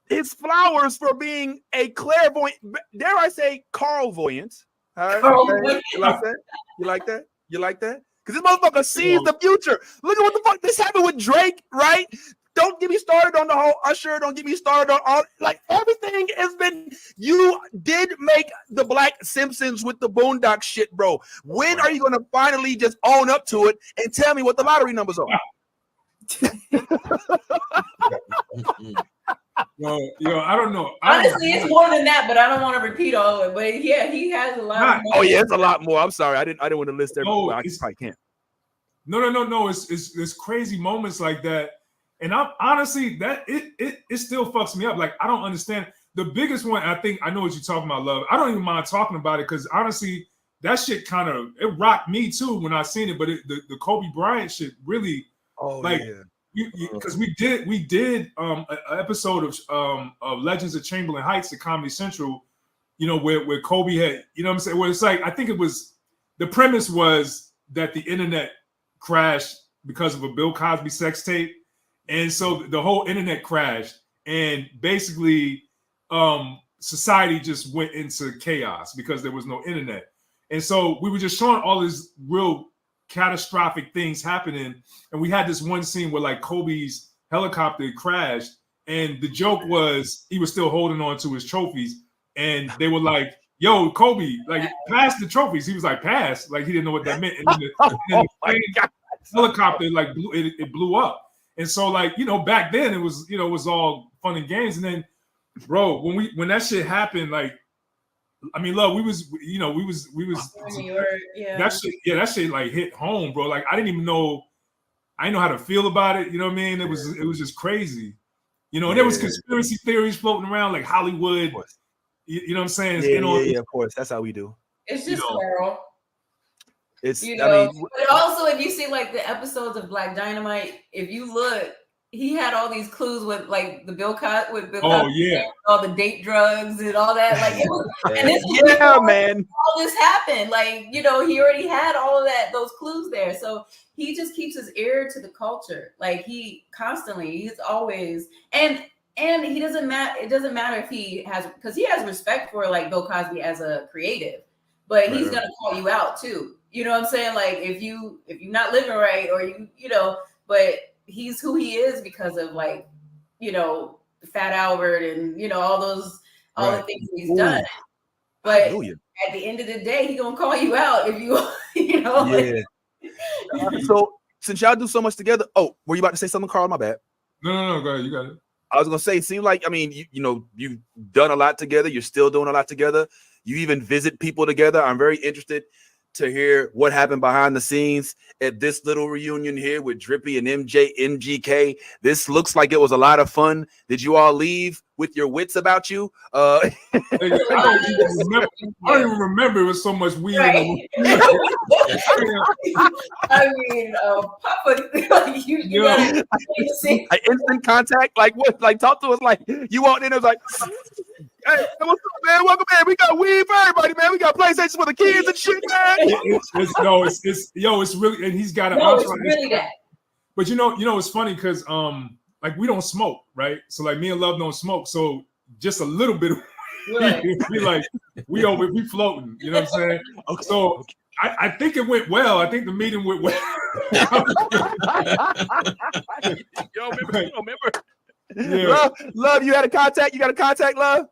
His flowers for being a clairvoyant, dare I say Carl-voyant. Right? Okay. You like that? You like that? You like that? Because this motherfucker sees the future. Look at what the fuck this happened with Drake, right? Don't get me started on the whole Usher. Don't get me started on all, like everything has been, you did make the Black Simpsons with the Boondocks shit, bro. When are you going to finally just own up to it and tell me what the lottery numbers are? Yo, I don't know. Honestly, it's more than that, but I don't want to repeat all of it. But yeah, he has a lot. Oh yeah, it's a lot more. I'm sorry, I didn't want to list everything. I probably can't. No. It's crazy moments like that, and I'm honestly that it still fucks me up. Like I don't understand. The biggest one, I think I know what you're talking about, love. I don't even mind talking about it because honestly, that shit kind of it rocked me too when I seen it. But the Kobe Bryant shit really, because we did an episode of Legends of Chamberlain Heights at Comedy Central, you know, where Kobe had, you know what I'm saying? Where it's like, I think it was, the premise was that the internet crashed because of a Bill Cosby sex tape. And so the whole internet crashed and basically society just went into chaos because there was no internet. And so we were just showing all these real catastrophic things happening, and we had this one scene where like Kobe's helicopter crashed, and the joke was he was still holding on to his trophies, and they were like, "Yo, Kobe, like pass the trophies." He was like, "Pass," like he didn't know what that meant, and then the helicopter like blew up, and so like you know back then it was it was all fun and games, and then bro when that shit happened like. I mean, love, we was that shit like hit home, bro. Like I didn't know how to feel about it. You know what I mean? It was just crazy. You know, and there was conspiracy theories floating around like Hollywood. You know what I'm saying? Yeah, of course. That's how we do. It's just Carl. It's I mean, but also if you see like the episodes of Black Dynamite, if you look, he had all these clues with like the Bill Cosby, all the date drugs and all that. Like it was, and this was man, all this happened. Like he already had all of that, those clues there. So he just keeps his ear to the culture. Like he's always and he doesn't matter. It doesn't matter if he has because he has respect for like Bill Cosby as a creative, but he's gonna call you out too. You know what I'm saying? Like if you're not living right or but he's who he is because of like, Fat Albert and all the things he's done. But at the end of the day, he gonna call you out if So since y'all do so much together, were you about to say something, Carl? My bad. No, go ahead. You got it. I was gonna say, it seemed like you've done a lot together. You're still doing a lot together. You even visit people together. I'm very interested to hear what happened behind the scenes at this little reunion here with Drippy and MGK. This looks like it was a lot of fun. Did you all leave with your wits about you? I don't even remember. It was so much weed. Right. I mean, Papa, you gotta see. Instant contact, like what? Like talk to us. Like you walked in, it was like, Hey, what's up, man? Welcome, man. We got weed for everybody, man. We got PlayStation for the kids and shit, man. It's really, and he's got an No, it's entourage. really that. But you know, it's funny because like we don't smoke, right? So like me and Love don't smoke, so just a little bit of we like we floating, you know what I'm saying? Okay. So I think it went well. I think the meeting went well. Yo, remember? Yeah. Love, you had a contact? You got a contact, Love?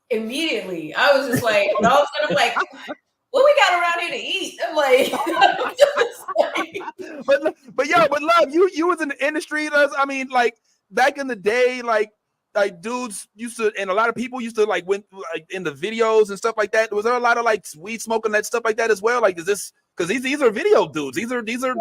Immediately. I was just like, and all of a sudden I'm like, what we got around here to eat? I'm like, but Love, you was in the industry. I mean, like back in the day, like dudes used to, and a lot of people used to like went like in the videos and stuff like that. Was there a lot of like weed smoking that stuff like that as well? Like, is this because these are video dudes? These are music dudes.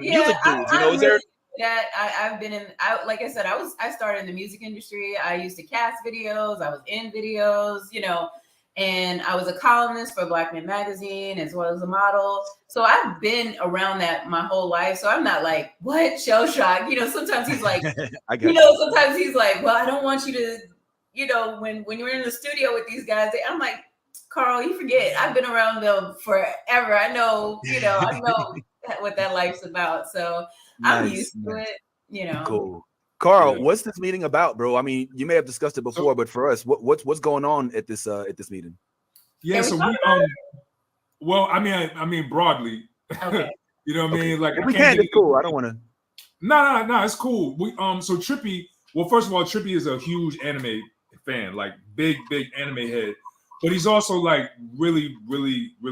You know, is there? That I've been in. Like I said, I started in the music industry. I used to cast videos. I was in videos. You know. And I was a columnist for Black Men Magazine as well as a model. So I've been around that my whole life. So I'm not like, what, shell shock? You know, sometimes he's like, sometimes he's like, well, I don't want you to, you know, when you're in the studio with these guys, I'm like, Carl, you forget, I've been around them forever. I know what that life's about. So I'm used to it, you know. Cool. Carl, what's this meeting about, bro? I mean, you may have discussed it before, but for us, what's going on at this meeting? Yeah, so we well, I mean broadly. Okay. You know what I mean? Like if we can, it's cool. I don't want to. No, it's cool. We so Trippy. Well, first of all, Trippy is a huge anime fan, like big anime head. But he's also like really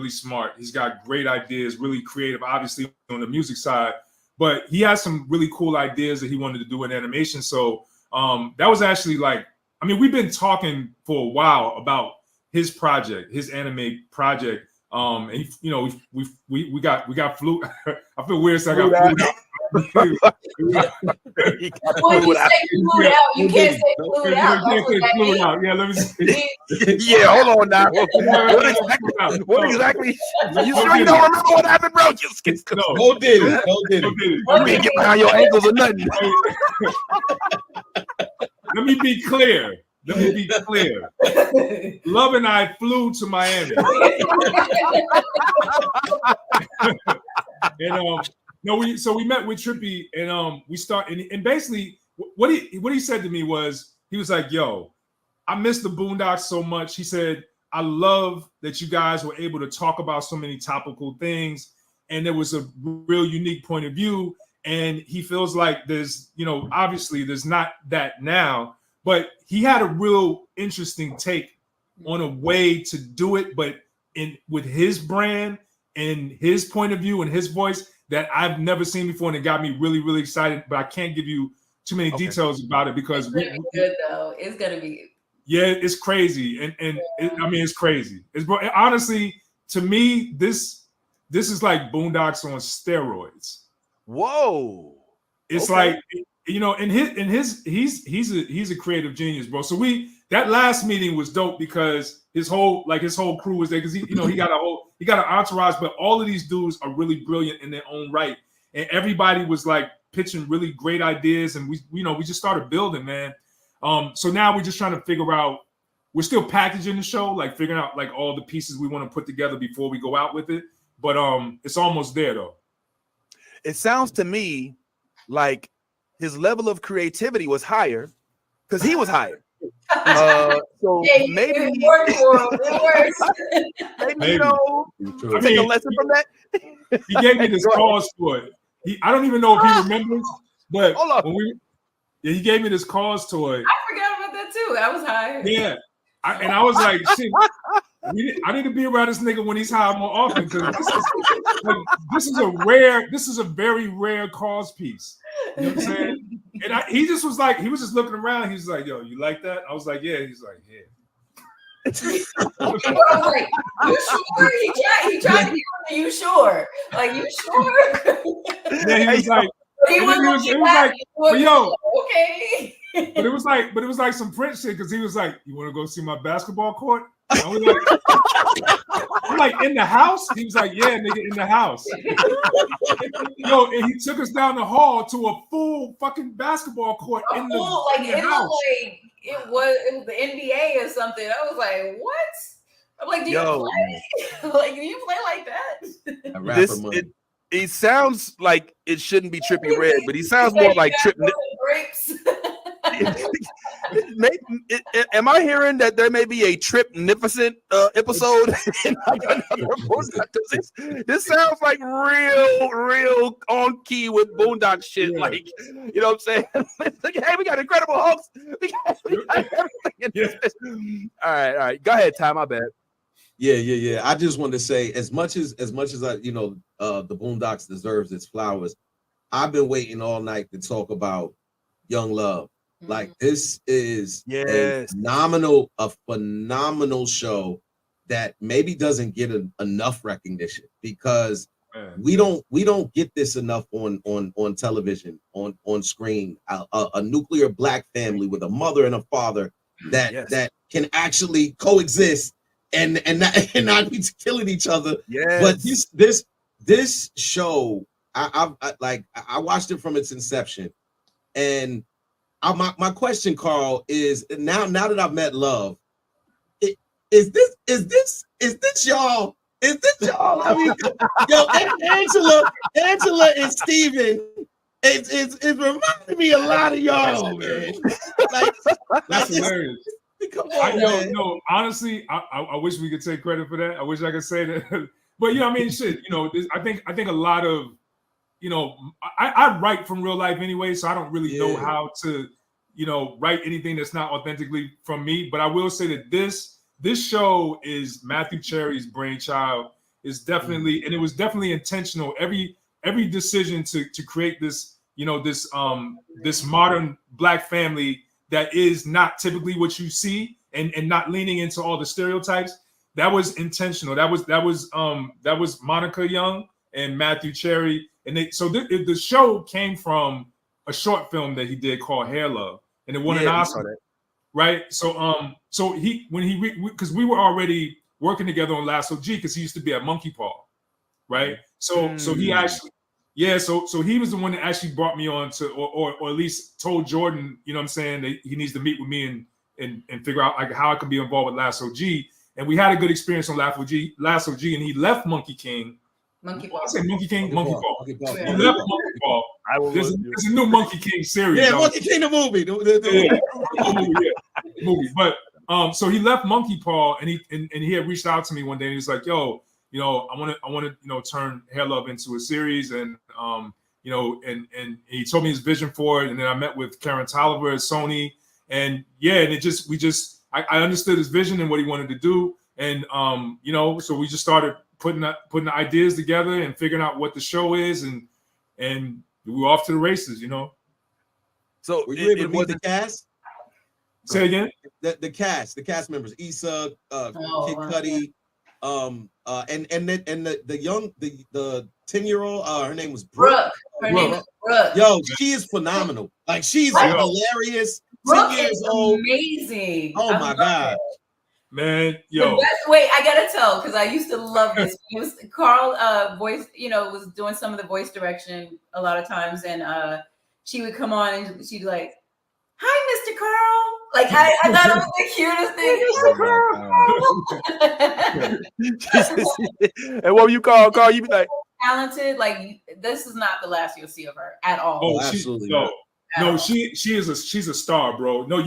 smart. He's got great ideas, really creative, obviously on the music side. But he has some really cool ideas that he wanted to do in animation. So that was actually like, I mean, we've been talking for a while about his project, his anime project. And he, you know, we got flu. I feel weird saying I got flu out. When you say flued out, you can't say flued out. You can't say flued out. Yeah, let me see. Yeah, hold on now. What exactly? You sure you don't remember what happened, bro? No, did it. You didn't get behind your ankles or nothing. Let me be clear. Love and I flew to Miami. And we met with Trippy and we started and basically what he said to me was he was like, yo, I miss the Boondocks so much. He said, I love that you guys were able to talk about so many topical things and there was a real unique point of view. And he feels like there's, you know, obviously there's not that now, but he had a real interesting take on a way to do it, but with his brand and his point of view and his voice that I've never seen before, and it got me really excited. But I can't give you too many details about it because it's gonna be good though. It's gonna be. Yeah, it's crazy, I mean it's crazy. Honestly, to me, this is like Boondocks on steroids. Whoa! It's like, you know, he's a creative genius, bro. So that last meeting was dope because his whole crew was there because he got an entourage, but all of these dudes are really brilliant in their own right, and everybody was like pitching really great ideas, and we just started building, man. So now we're just trying to figure out. We're still packaging the show, like figuring out like all the pieces we want to put together before we go out with it. But it's almost there though. It sounds to me like his level of creativity was higher because he was hired. So maybe it worked for him. It works. maybe you know, take a lesson from that. He gave me this cause for it. I don't even know if he remembers, but he gave me this cause toy. I forgot about that too. I was high. Yeah, I was like, shit. I need to be around this nigga when he's high more often because this is a very rare cause piece. You know what I'm saying? And he was just looking around. He was like, yo, you like that? I was like, yeah. He's like, yeah. I was like, you sure? He tried to be you sure? Like, you sure? Yeah, he was like, okay. But it was like some Prince shit because he was like, you want to go see my basketball court? I was like, in the house? He was like, yeah, nigga, in the house. And he took us down the hall to a full fucking basketball court in the house. it was the NBA or something. I was like, what? I'm like, do you play? Like, do you play like that? A rapper money. He sounds like it shouldn't be Trippy Red, but he sounds more like Trip. Grapes. Am I hearing that there may be a Tripnificent episode? This sounds like real on key with Boondocks shit. Yeah. Like, you know what I'm saying? Like, hey, we got Incredible Hulks. We got everything in this. All right. Go ahead, Ty. My bad. Yeah. I just wanted to say, as much as I, the Boondocks deserves its flowers, I've been waiting all night to talk about Young Love. Like, this is a phenomenal show that maybe doesn't get enough recognition, because we don't get this enough on television, on screen. A nuclear Black family with a mother and a father that can actually coexist and not be killing each other. But this show, I watched it from its inception, and my question, Carl, is now that I've met Love, is this y'all? Is this y'all? I mean, Angela and Steven, it's reminding me a lot of y'all, man. That's hilarious. No, honestly, I wish we could take credit for that. I wish I could say that. But I mean, shit, I think a lot of, I write from real life anyway, so I don't really know how to, write anything that's not authentically from me. But I will say that this show is Matthew Cherry's brainchild. Is definitely, and it was definitely intentional. Every decision to create this, this modern Black family that is not typically what you see, and not leaning into all the stereotypes. That was intentional. That was Monica Young and Matthew Cherry. And the show came from a short film that he did called Hair Love, and it won an Oscar, right? So because we were already working together on Lasso G, because he used to be at Monkey Paw, right? So he actually, so he was the one that actually brought me on to, or at least told Jordan, what I'm saying, that he needs to meet with me and figure out like how I could be involved with Lasso G. And we had a good experience on Lasso G, and he left Monkey Paw. I say Monkey King, Monkey Paw. He left Monkey Paw. There's a new Monkey King series. Yeah, Monkey King the movie. Movie. But so he left Monkey Paw, and he had reached out to me one day, and he was like, "Yo, I want to turn Hair Love into a series," and and he told me his vision for it, and then I met with Karen Tolliver at Sony, and I understood his vision and what he wanted to do, and so we just started putting the ideas together and figuring out what the show is, and we were off to the races, So were you able to meet the cast? Say again? The cast members, Issa, Kid Cudi, and the 10-year-old, her name was Brooke. Her name is Brooke. Yo, she is phenomenal. Like, she's hilarious. Brooke 10 years is old. Amazing. Oh my God. Man, yo. The best way, I gotta tell, because I used to love this. It was Carl voice, was doing some of the voice direction a lot of times, and she would come on and she'd be like, "Hi, Mr. Carl." Like, I thought it was the cutest thing. And what were you call? Carl, you be like, talented. Like, this is not the last you'll see of her at all. Oh, absolutely. She's a star, bro. No,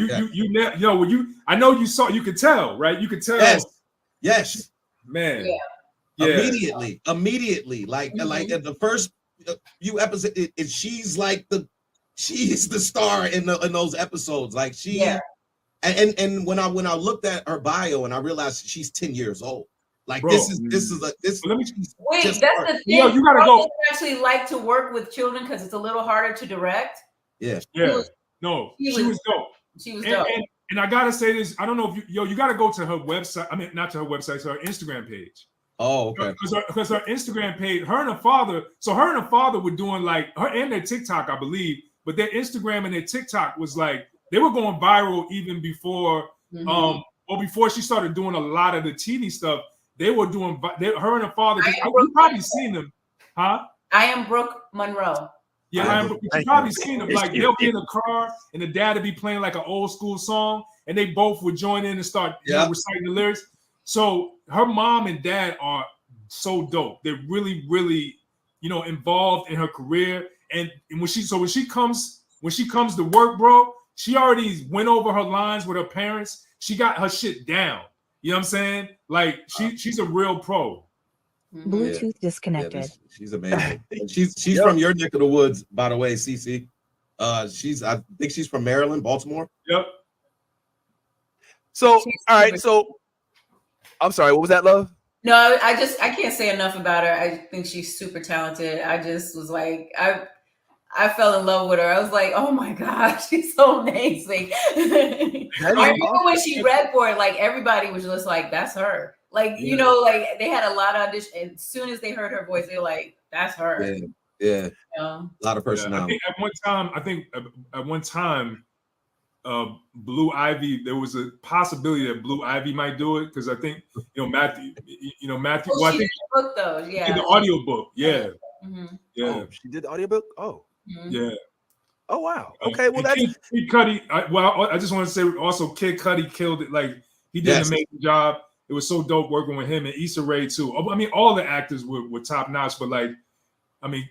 I know you could tell, right? You could tell. Yes. Man. Yeah. Immediately. Like in the first few episodes, she's the star in those episodes. Like, and when I looked at her bio and I realized she's 10 years old. Like, bro, this is Let me wait. That's the thing. You gotta go. Actually, like to work with children because it's a little harder to direct. Yeah. She was dope. She was dope. And I gotta say this. I don't know if you gotta go to her website. I mean, not to her website, to her Instagram page. Oh, okay. Because her Instagram page, her and her father were doing like her and their TikTok, I believe, but their Instagram and their TikTok was like they were going viral even before, before she started doing a lot of the TV stuff. They were doing her and her father. You probably seen them, huh? I am Brooke Monroe. Yeah, you probably seen them. Like they'll be in a car and the dad would be playing like an old school song, and they both would join in and start reciting the lyrics. So her mom and dad are so dope. They're really, really, involved in her career. And when she comes to work, bro, she already went over her lines with her parents. She got her shit down. You know what I'm saying? Like she's a real pro. Bluetooth disconnected. She's amazing. She's from your neck of the woods, by the way, CC. I think she's from Maryland, Baltimore. Yep. So, all right. So, I'm sorry. What was that, love? No, I can't say enough about her. I think she's super talented. I just was like, I fell in love with her. I was like, oh my God, she's so amazing. I remember when she read for it, like everybody was just like, that's her. Like, like they had a lot of auditions. And as soon as they heard her voice, they were like, that's her. Yeah. A lot of personality. I think at one time, Blue Ivy, there was a possibility that Blue Ivy might do it because I think Matthew. Well, I think the book though, in the audio book, yeah. Oh, she did the audiobook. Oh, yeah. Oh wow. Okay, well that's Kid Cudi. I just want to say also, Kid Cudi killed it. Like he did an amazing job. It was so dope working with him and Issa Rae too. I mean, all the actors were top notch, but like, I mean,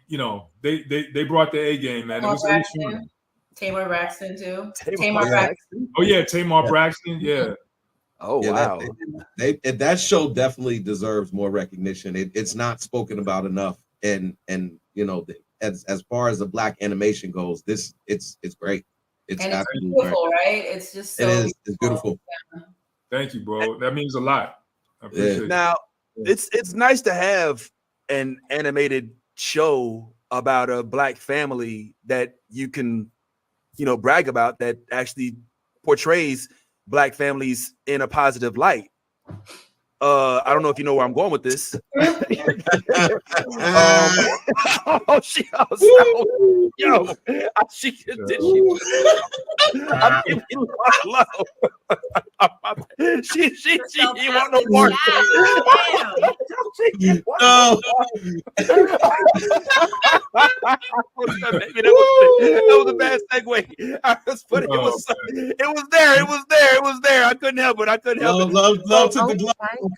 they brought the A game, man. It was fun. Tamar Braxton too. Tamar Braxton. Oh yeah, Tamar Braxton. Yeah. Oh wow. That show definitely deserves more recognition. It's not spoken about enough, and as far as the Black animation goes, it's great. It's beautiful, right? It's just so it's beautiful. Yeah. Thank you, bro. That means a lot. I appreciate it. Now, it's nice to have an animated show about a Black family that you can, brag about, that actually portrays Black families in a positive light. I don't know if you know where I'm going with this. I'm giving you love. She want no more. No. Maybe that was a bad segue. But it was there. I couldn't help it. Love took the glove. She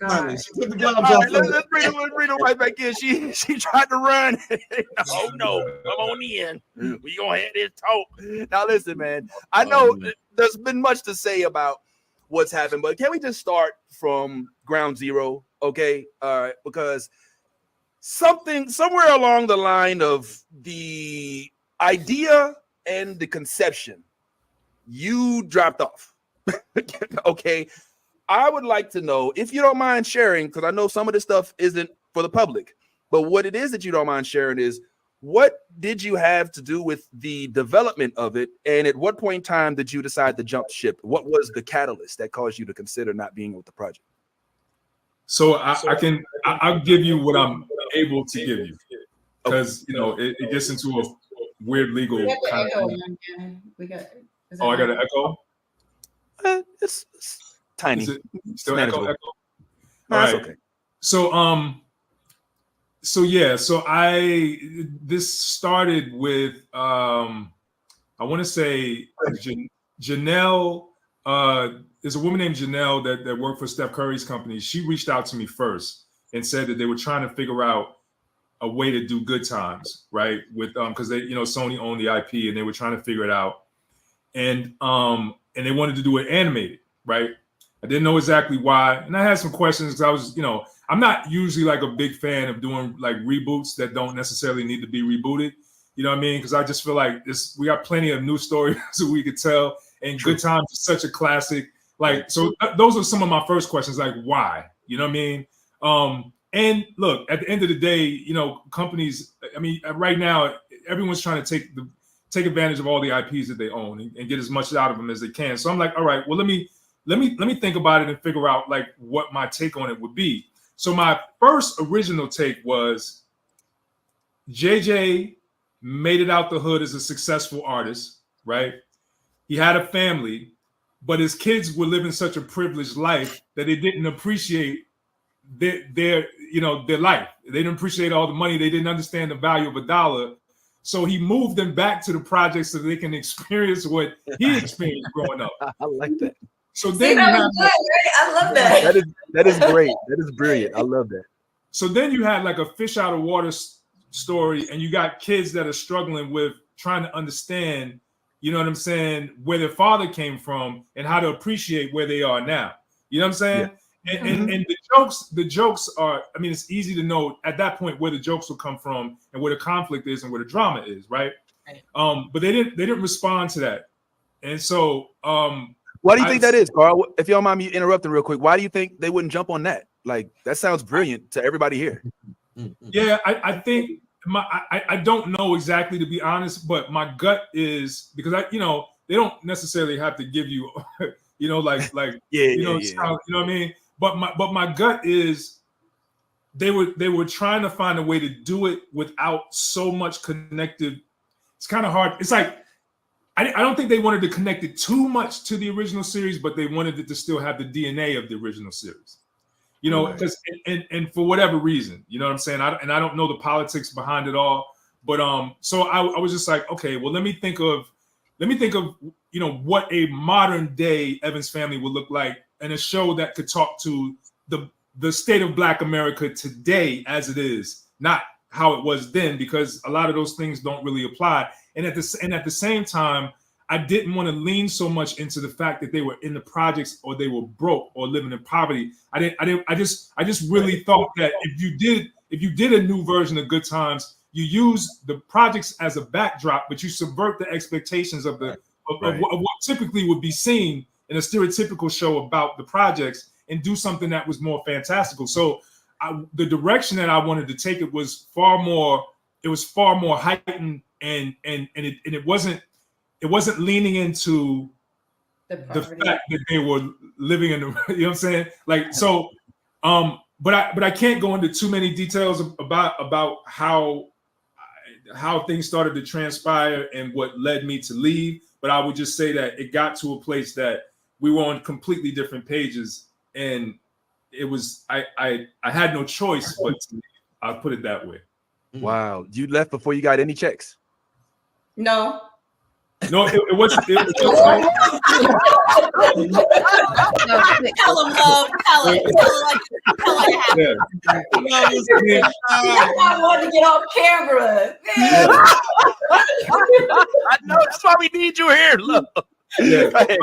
took the gloves off. Let's bring her right back in. She tried to run. No, come on in. We gonna have this talk. Now listen, man. I know there's been much to say about what's happened, but can we just start from ground zero? Okay, all right, because somewhere along the line of the idea and the conception, you dropped off. Okay. I would like to know, if you don't mind sharing, because I know some of this stuff isn't for the public, but what it is that you don't mind sharing is, what did you have to do with the development of it? And at what point in time did you decide to jump ship? What was the catalyst that caused you to consider not being with the project? So I'll give you what I'm able to give you, because it gets into a weird legal kind of thing. I got an echo? It's tiny. Is it still echo? No, right. okay. This started with I want to say Janelle. There's a woman named Janelle that worked for Steph Curry's company. She reached out to me first and said that they were trying to figure out a way to do Good Times, right? With because they Sony owned the IP and they were trying to figure it out, and they wanted to do it animated, right? I didn't know exactly why, and I had some questions because I was, I'm not usually like a big fan of doing like reboots that don't necessarily need to be rebooted. You know what I mean? Because I just feel like we got plenty of new stories that we could tell, and Good Times is such a classic. Like, so those are some of my first questions, like why? You know what I mean? And look, at the end of the day, companies. I mean, right now everyone's trying to take advantage of all the IPs that they own and get as much out of them as they can. So I'm like, all right, well, let me think about it and figure out like what my take on it would be. So my first original take was JJ made it out the hood as a successful artist, right? He had a family, but his kids were living such a privileged life that they didn't appreciate their life. They didn't appreciate all the money. They didn't understand the value of a dollar. So he moved them back to the project so they can experience what he experienced growing up. I like that. So then that was good, right? I love that. That is great. That is brilliant. I love that. So then you had like a fish out of water story, and you got kids that are struggling with trying to understand, you know what I'm saying, where their father came from and how to appreciate where they are now. You know what I'm saying? Yeah. And the jokes are, I mean, it's easy to know at that point where the jokes will come from and where the conflict is and where the drama is, right? But they didn't respond to that. And so why do you think that is, Carl? If you don't mind me interrupting real quick, why do you think they wouldn't jump on that? Like, that sounds brilliant to everybody here. Yeah, I think I don't know exactly, to be honest, but my gut is, because they don't necessarily have to give you, you know what I mean? But my gut is they were trying to find a way to do it without so much connected. It's kind of hard. It's like, I don't think they wanted to connect it too much to the original series, but they wanted it to still have the DNA of the original series. You know, because and for whatever reason, you know what I'm saying? I don't know the politics behind it all, but so I was just like, okay, well, let me think of you know what a modern day Evans Family would look like, and a show that could talk to the state of Black America today as it is, not how it was then, because a lot of those things don't really apply. And at the same time, I didn't want to lean so much into the fact that they were in the projects or they were broke or living in poverty. I just really thought that if you did a new version of Good Times, you use the projects as a backdrop, but you subvert the expectations of what typically would be seen in a stereotypical show about the projects and do something that was more fantastical. So the direction that I wanted to take it was far more heightened, and it wasn't leaning into the fact that they were living in the, you know what I'm saying? Like, so, but I can't go into too many details about how things started to transpire and what led me to leave. But I would just say that it got to a place that we were on completely different pages, and it was, I had no choice but to leave. I'll put it that way. Wow. You left before you got any checks? No, it wasn't. Tell him, love. Tell it. Tell it happened. I wanted to get off camera. I know, that's why we need you here. Look. Yeah. But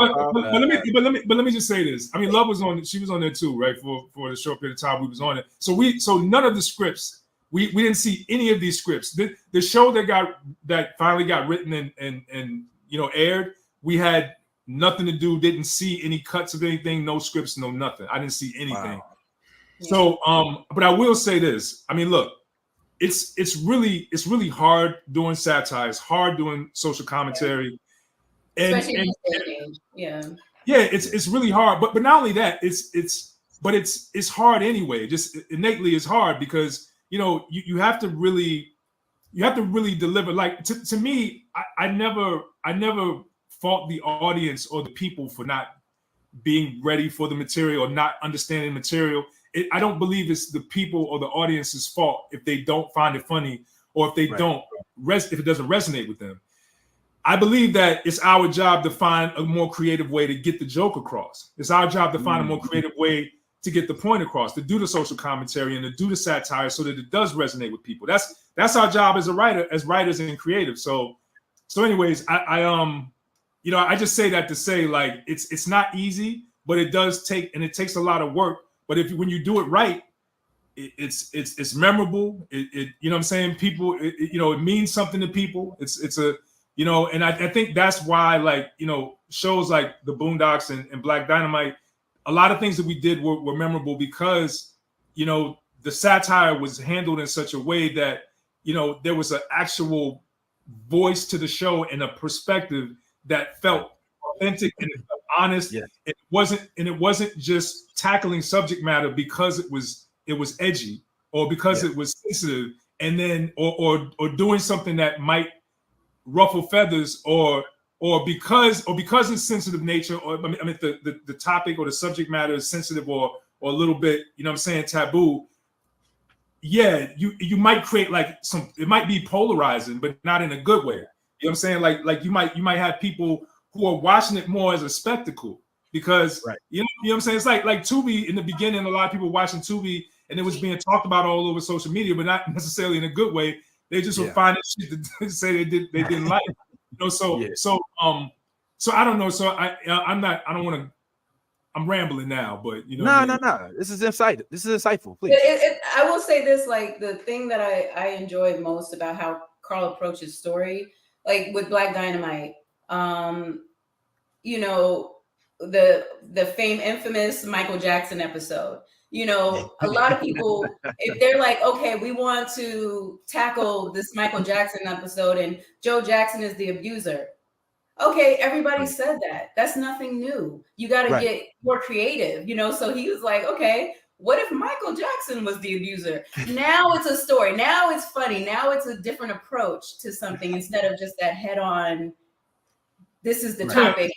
let me just say this. I mean, Love was on. She was on there too, right? For the short period of time we was on it. So none of the scripts. We didn't see any of these scripts. The show that finally got written and aired, we had nothing to do. Didn't see any cuts of anything. No scripts. No nothing. I didn't see anything. Wow. So but I will say this. I mean, look, it's really hard doing satire. It's hard doing social commentary. Especially it's really hard. But not only that, it's hard anyway. Just innately it's hard because you have to really deliver. Like to me, I never fault the audience or the people for not being ready for the material or not understanding material. I don't believe it's the people or the audience's fault if they don't find it funny or if they if it doesn't resonate with them. I believe that it's our job to find a more creative way to get the joke across. It's our job to find a more creative way to get the point across, to do the social commentary and to do the satire so that it does resonate with people. That's our job as as writers and creatives. So anyways, I just say that to say, like, it's not easy, but it takes a lot of work. But when you do it right, it's memorable. It you know what I'm saying? People, it means something to people. And I think that's why, shows like the Boondocks and Black Dynamite, a lot of things that we did were memorable because, the satire was handled in such a way that, there was an actual voice to the show and a perspective that felt authentic and honest. Yeah. It wasn't just tackling subject matter because it was edgy or because it was sensitive, and then or doing something that might ruffle feathers or because it's sensitive nature, or I mean the topic or the subject matter is sensitive or a little bit, taboo. you might create like it might be polarizing, but not in a good way. You know what I'm saying? Like you might have people who are watching it more as a spectacle because you know what I'm saying? It's like Tubi in the beginning, a lot of people watching Tubi and it was being talked about all over social media, but not necessarily in a good way. They just were finding shit to say they didn't like. You know, so I don't know. So I don't want to. I'm rambling now, but you know. No. This is insightful. Please. I will say this: like the thing that I enjoy most about how Carl approaches story, like with Black Dynamite, you know, the infamous Michael Jackson episode. You know, a lot of people, if they're like, okay, we want to tackle this Michael Jackson episode, and Joe Jackson is the abuser. Okay, everybody said that. That's nothing new. You got to get more creative, you know? So he was like, okay, what if Michael Jackson was the abuser? Now it's a story. Now it's funny. Now it's a different approach to something instead of just that head on, this is the topic,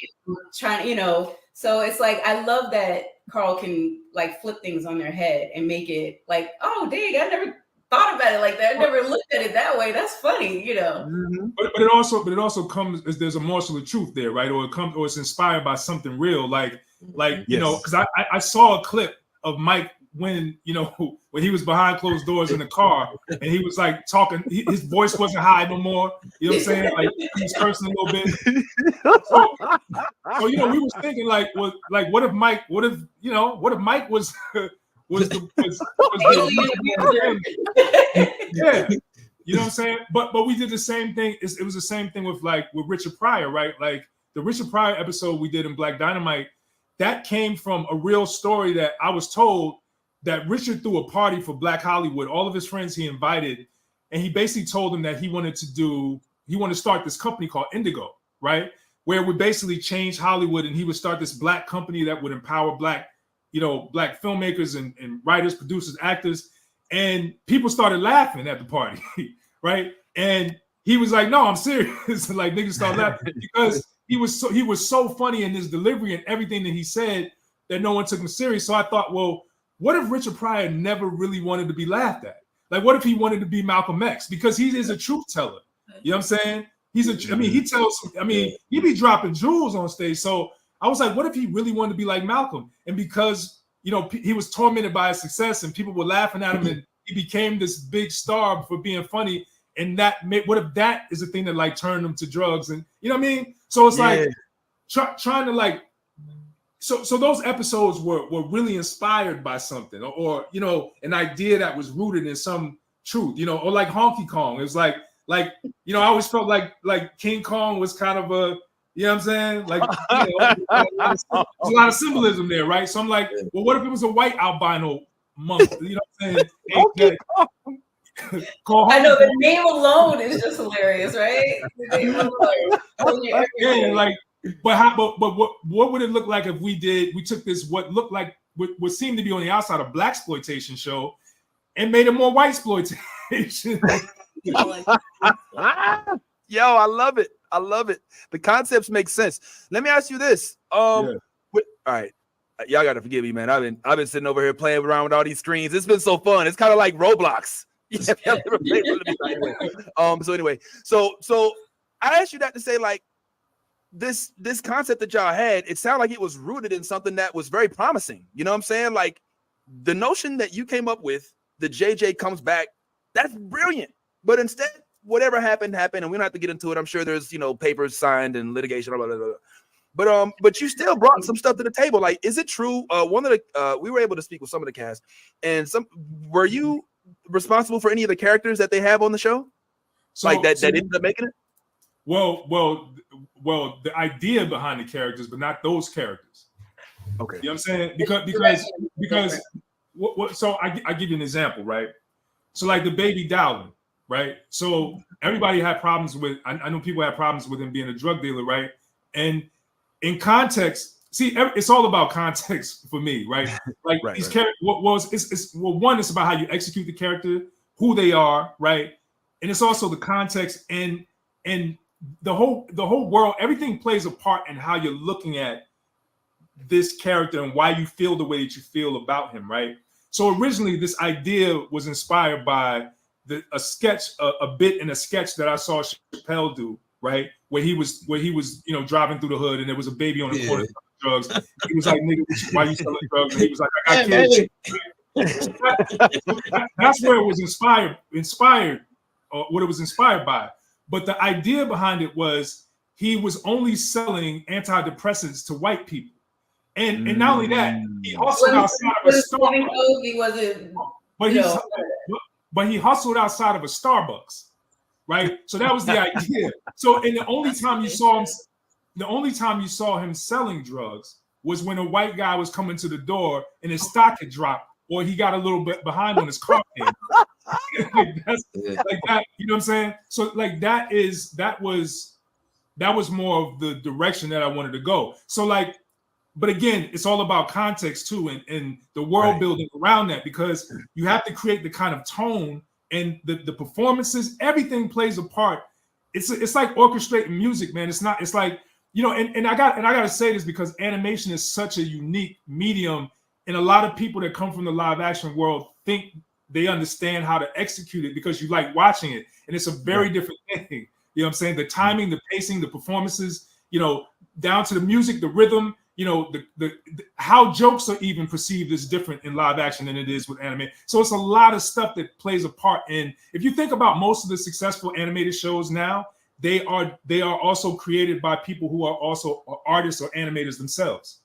trying, you know? So it's like, I love that Carl can like flip things on their head and make it like, oh, dang, I never thought about it like that. I never looked at it that way. That's funny, you know. But it also comes as there's a morsel of truth there, right? Or it's inspired by something real, like you know, because I saw a clip of Mike when he was behind closed doors in the car and he was like talking, his voice wasn't high no more. You know what I'm saying? Like he was cursing a little bit. So you know, we was thinking like what if Mike was yeah, you know what I'm saying? But we did the same thing. It was the same thing with Richard Pryor, right? Like the Richard Pryor episode we did in Black Dynamite, that came from a real story that I was told that Richard threw a party for Black Hollywood. All of his friends he invited, and he basically told them that he wanted to start this company called Indigo, right? Where it would basically change Hollywood, and he would start this Black company that would empower Black filmmakers and writers, producers, actors. And people started laughing at the party, right? And he was like, "No, I'm serious." Like niggas started laughing because he was so funny in his delivery and everything that he said that no one took him serious. So I thought, well, what if Richard Pryor never really wanted to be laughed at? Like, what if he wanted to be Malcolm X? Because he is a truth teller. You know what I'm saying? He be dropping jewels on stage. So I was like, what if he really wanted to be like Malcolm? And because he was tormented by his success and people were laughing at him and he became this big star for being funny. And what if that is the thing that like turned him to drugs? And you know what I mean? So it's like trying to like, so those episodes were really inspired by something or an idea that was rooted in some truth, or like Honky Kong. It was like, I always felt like King Kong was kind of a, you know what I'm saying? Like, there's a lot of symbolism there, right? So I'm like, well, what if it was a white albino monk? You know what I'm saying? I know the name alone is just hilarious, right? The name alone. Yeah, like, but what would it look like if we took this what looked like what seemed to be on the outside a blaxploitation show and made it more white exploitation? Yo, I love it. I love it. The concepts make sense. Let me ask you this. All right. Y'all gotta forgive me, man. I've been sitting over here playing around with all these screens. It's been so fun. It's kind of like Roblox. So I asked you that to say, like, this concept that y'all had, it sounded like it was rooted in something that was very promising. You know what I'm saying? Like the notion that you came up with, the JJ comes back, that's brilliant. But instead, whatever happened, and we don't have to get into it. I'm sure there's papers signed and litigation, blah, blah, blah, blah. But you still brought some stuff to the table. Like, is it true? We were able to speak with some of the cast, and were you responsible for any of the characters that they have on the show? That ended up making it? Well, the idea behind the characters, but not those characters. Okay. You know what I'm saying? Because so I give you an example, right? So like the baby Dowling, right? So everybody had problems with, I know people had problems with him being a drug dealer, right? And in context, see, it's all about context for me, right? Like these characters, one, it's about how you execute the character, who they are, right? And it's also the context and the whole world, everything plays a part in how you're looking at this character and why you feel the way that you feel about him, right? So originally, this idea was inspired by a sketch, a bit in a sketch that I saw Chappelle do, right? Where he was, driving through the hood, and there was a baby on the corner selling drugs. He was like, "Nigga, why you selling drugs?" And he was like, "I got kids." That's where it was inspired, or what it was inspired by. But the idea behind it was he was only selling antidepressants to white people. And not only that, he hustled outside of a Starbucks. He wasn't, but he hustled outside of a Starbucks, right? So that was the idea. So, and the only time you saw him selling drugs was when a white guy was coming to the door and his stock had dropped, or he got a little bit behind on his car payment. Like that, you know what I'm saying? So like that was more of the direction that I wanted to go. So like, but again, it's all about context too, and the world building around that, because you have to create the kind of tone and the performances. Everything plays a part. It's like orchestrating music, man. It's like, and I gotta say this because animation is such a unique medium, and a lot of people that come from the live action world think they understand how to execute it because you like watching it, and it's a very different thing. You know what I'm saying? The timing, the pacing, the performances, down to the music, the rhythm. The how jokes are even perceived is different in live action than it is with anime. So it's a lot of stuff that plays a part. And if you think about most of the successful animated shows now, they are also created by people who are also artists or animators themselves.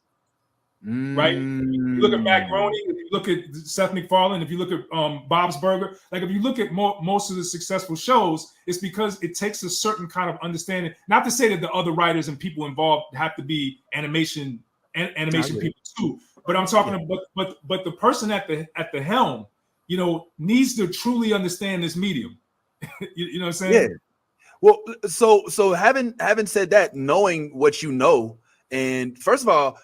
Right? If you look at Macaroni, if you look at Seth MacFarlane, if you look at Bob's Burger, like if you look at most of the successful shows, it's because it takes a certain kind of understanding. Not to say that the other writers and people involved have to be animation people too, but I'm talking about but the person at the helm, needs to truly understand this medium. you know what I'm saying? Yeah. Well, so having said that, knowing what you know, and first of all,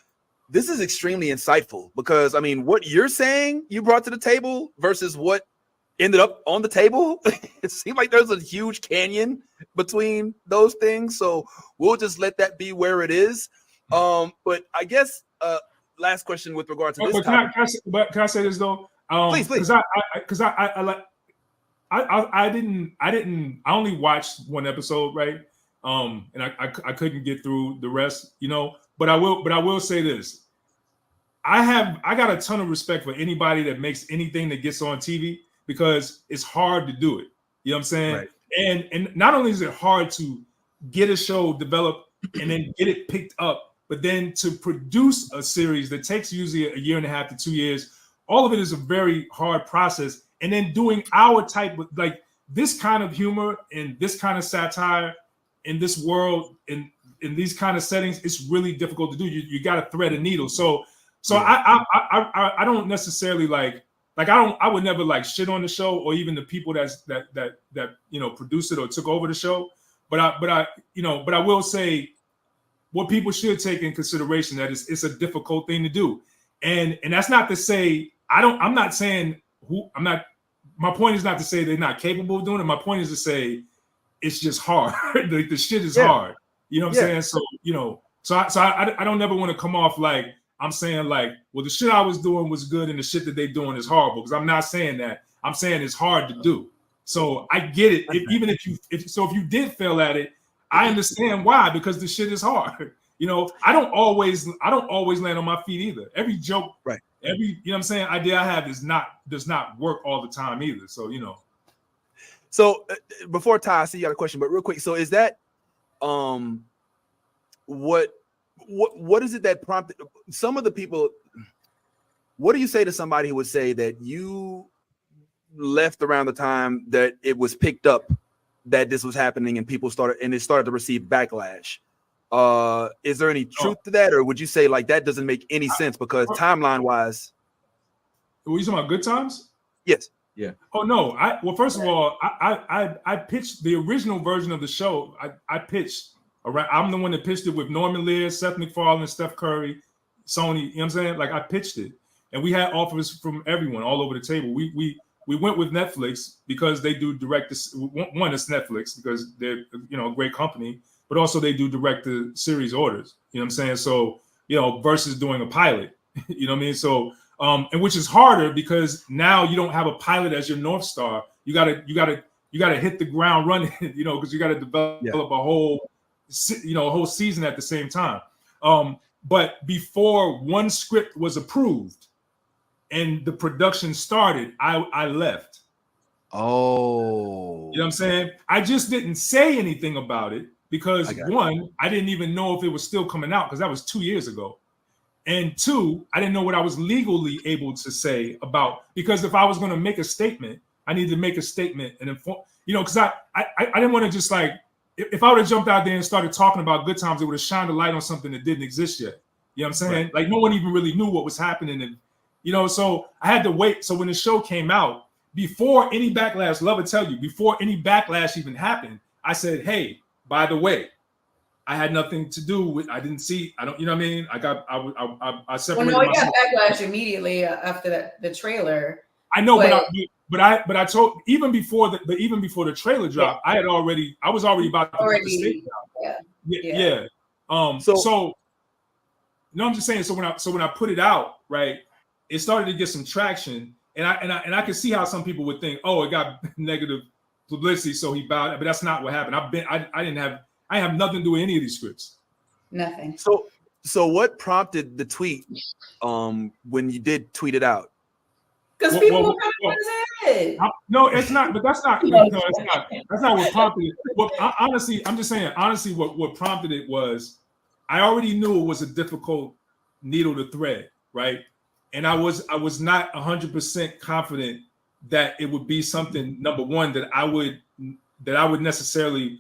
this is extremely insightful because, I mean, what you're saying you brought to the table versus what ended up on the table, it seemed like there's a huge canyon between those things. So we'll just let that be where it is. But I guess last question with regard to this topic. Can I say this though? Please. Because I only watched one episode, right? And I couldn't get through the rest, But I will say this. I got a ton of respect for anybody that makes anything that gets on TV because it's hard to do it. You know what I'm saying? Right. And not only is it hard to get a show developed and then get it picked up, but then to produce a series that takes usually a year and a half to 2 years, all of it is a very hard process. And then doing our type of like this kind of humor and this kind of satire in this world in these kind of settings, it's really difficult to do. You got to thread a needle. So I don't necessarily like I would never like shit on the show or even the people that produced it or took over the show. But I will say what people should take in consideration that it's a difficult thing to do. And that's not to say my point is not to say they're not capable of doing it. My point is to say it's just hard. the shit is hard. You know what I'm saying? So I don't never want to come off like I'm saying like, well, the shit I was doing was good and the shit that they're doing is horrible, because I'm not saying that. I'm saying it's hard to do. So I get it. If you did fail at it, I understand why, because the shit is hard. I don't always land on my feet either. Every joke, right? Every what I'm saying, idea I have does not work all the time either. So So before Ty, I see you got a question, but real quick. So is that what is it that prompted some of the people? What do you say to somebody who would say that you left around the time that it was picked up that this was happening and it started to receive backlash? Is there any truth to that, or would you say like that doesn't make any sense because timeline wise? Were you talking about Good Times? Yes. Yeah. Oh no. First of all, I pitched the original version of the show. I pitched. I'm the one that pitched it with Norman Lear, Seth MacFarlane, Steph Curry, Sony. You know what I'm saying? Like I pitched it, and we had offers from everyone all over the table. We went with Netflix because they do direct. One is Netflix because they're a great company, but also they do direct to series orders. You know what I'm saying? So versus doing a pilot. You know what I mean? So And which is harder because now you don't have a pilot as your North Star. You gotta hit the ground running, because you gotta develop a whole season at the same time. But before one script was approved and the production started, I left. Oh, you know what I'm saying? I just didn't say anything about it because one, I didn't even know if it was still coming out because that was 2 years ago. And two, I didn't know what I was legally able to say about, because if I was going to make a statement, I needed to make a statement and inform, because I didn't want to just like, if I would have jumped out there and started talking about good times, it would have shined a light on something that didn't exist yet. You know what I'm saying? Right. Like no one even really knew what was happening. And, so I had to wait. So when the show came out, before any backlash, love will tell you, before any backlash even happened, I said, hey, by the way, I had nothing to do with. I didn't see. I don't. You know what I mean? I separated. Well, no, I got backlash immediately after the trailer. I know, but I told even before the trailer dropped, I was already about to put the statement out. Yeah. So no, I'm just saying. So when I put it out, right, it started to get some traction, and I could see how some people would think, oh, it got negative publicity, so he bowed. But that's not what happened. I have nothing to do with any of these scripts. Nothing. So what prompted the tweet when you did tweet it out? Because people were coming on his head. No, it's not. But that's not. No, it's not. That's not what prompted it. Well, honestly, I'm just saying. Honestly, what prompted it was I already knew it was a difficult needle to thread, right? And I was not 100% confident that it would be something, number one, that I would necessarily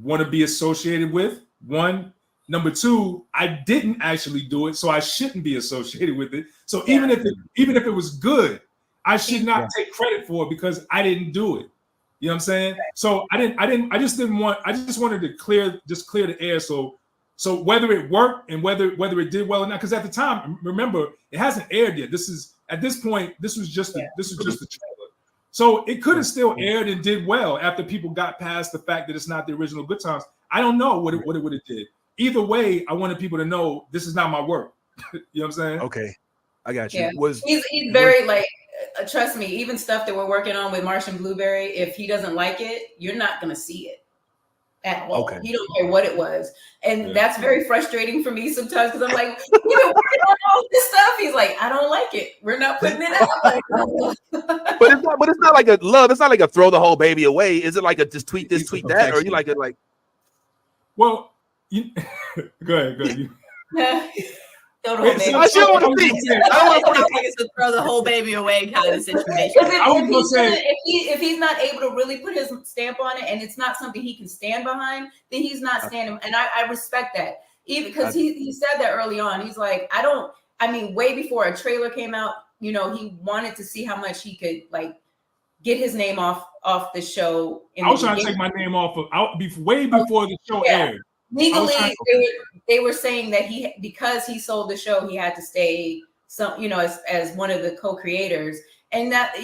want to be associated with. One. Number two, I didn't actually do it, so I shouldn't be associated with it. So even if it was good, I should not take credit for it because I didn't do it. You know what I'm saying? So I just wanted to clear the air. So whether it worked and whether it did well or not, because at the time, remember, it hasn't aired yet. This was just the trailer. So it could have still aired and did well after people got past the fact that it's not the original Good Times. I don't know what it would have did. Either way, I wanted people to know this is not my work. You know what I'm saying? Okay, I got you. Yeah. He's very like, trust me, even stuff that we're working on with Martian Blueberry, if he doesn't like it, you're not going to see it at all. Okay. He don't care what it was. And that's very frustrating for me sometimes because I'm like, we've been working on all this stuff. He's like, I don't like it. We're not putting it out. Like, but it's not like a love. It's not like a throw the whole baby away. Is it like a just tweet this, tweet that? Or you like it like? Well, go ahead. Throw the whole baby. I don't want to think it's a throw the whole baby away kind of situation. If he's not able to really put his stamp on it, and it's not something he can stand behind, then he's not standing. And I respect that, even because he said that early on. He's like, way before a trailer came out, he wanted to see how much he could like get his name off the show. I was trying to take my name off way before the show aired. Legally, they were saying that because he sold the show, he had to stay as one of the co-creators, and that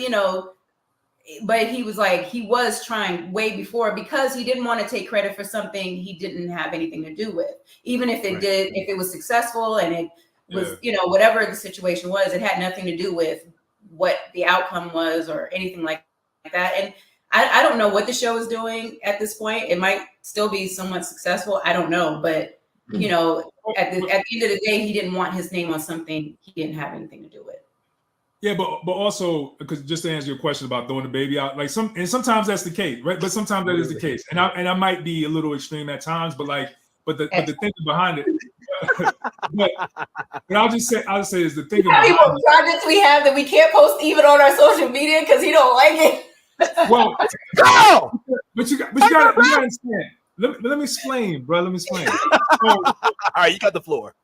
but he was like he was trying way before because he didn't want to take credit for something he didn't have anything to do with, even if it did, if it was successful and it was whatever the situation was, it had nothing to do with what the outcome was or anything like that. And I don't know what the show is doing at this point. It might still be somewhat successful. I don't know. But, at the end of the day, he didn't want his name on something he didn't have anything to do with. Yeah, but also, because just to answer your question about throwing the baby out, like sometimes that's the case, right? But sometimes that is the case. And I might be a little extreme at times, but the thinking behind it. but I'll just say is the thinking behind it. How many projects we have that we can't post even on our social media because he don't like it. Well, no! but you got to understand. Let me explain, bro. Let me explain. All right, you got the floor.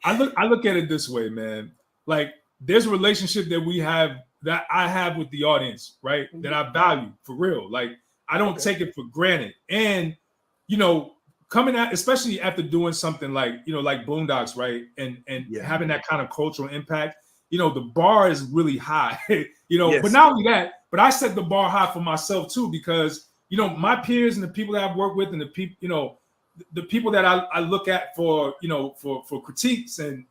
I look at it this way, man. Like there's a relationship that I have with the audience, right? That I value for real. Like I don't take it for granted. And coming out, especially after doing something like like Boondocks, right? And having that kind of cultural impact, the bar is really high. Yes. But not only that. But I set the bar high for myself too, because my peers and the people that I've worked with and the people, the people that I look at for for critiques and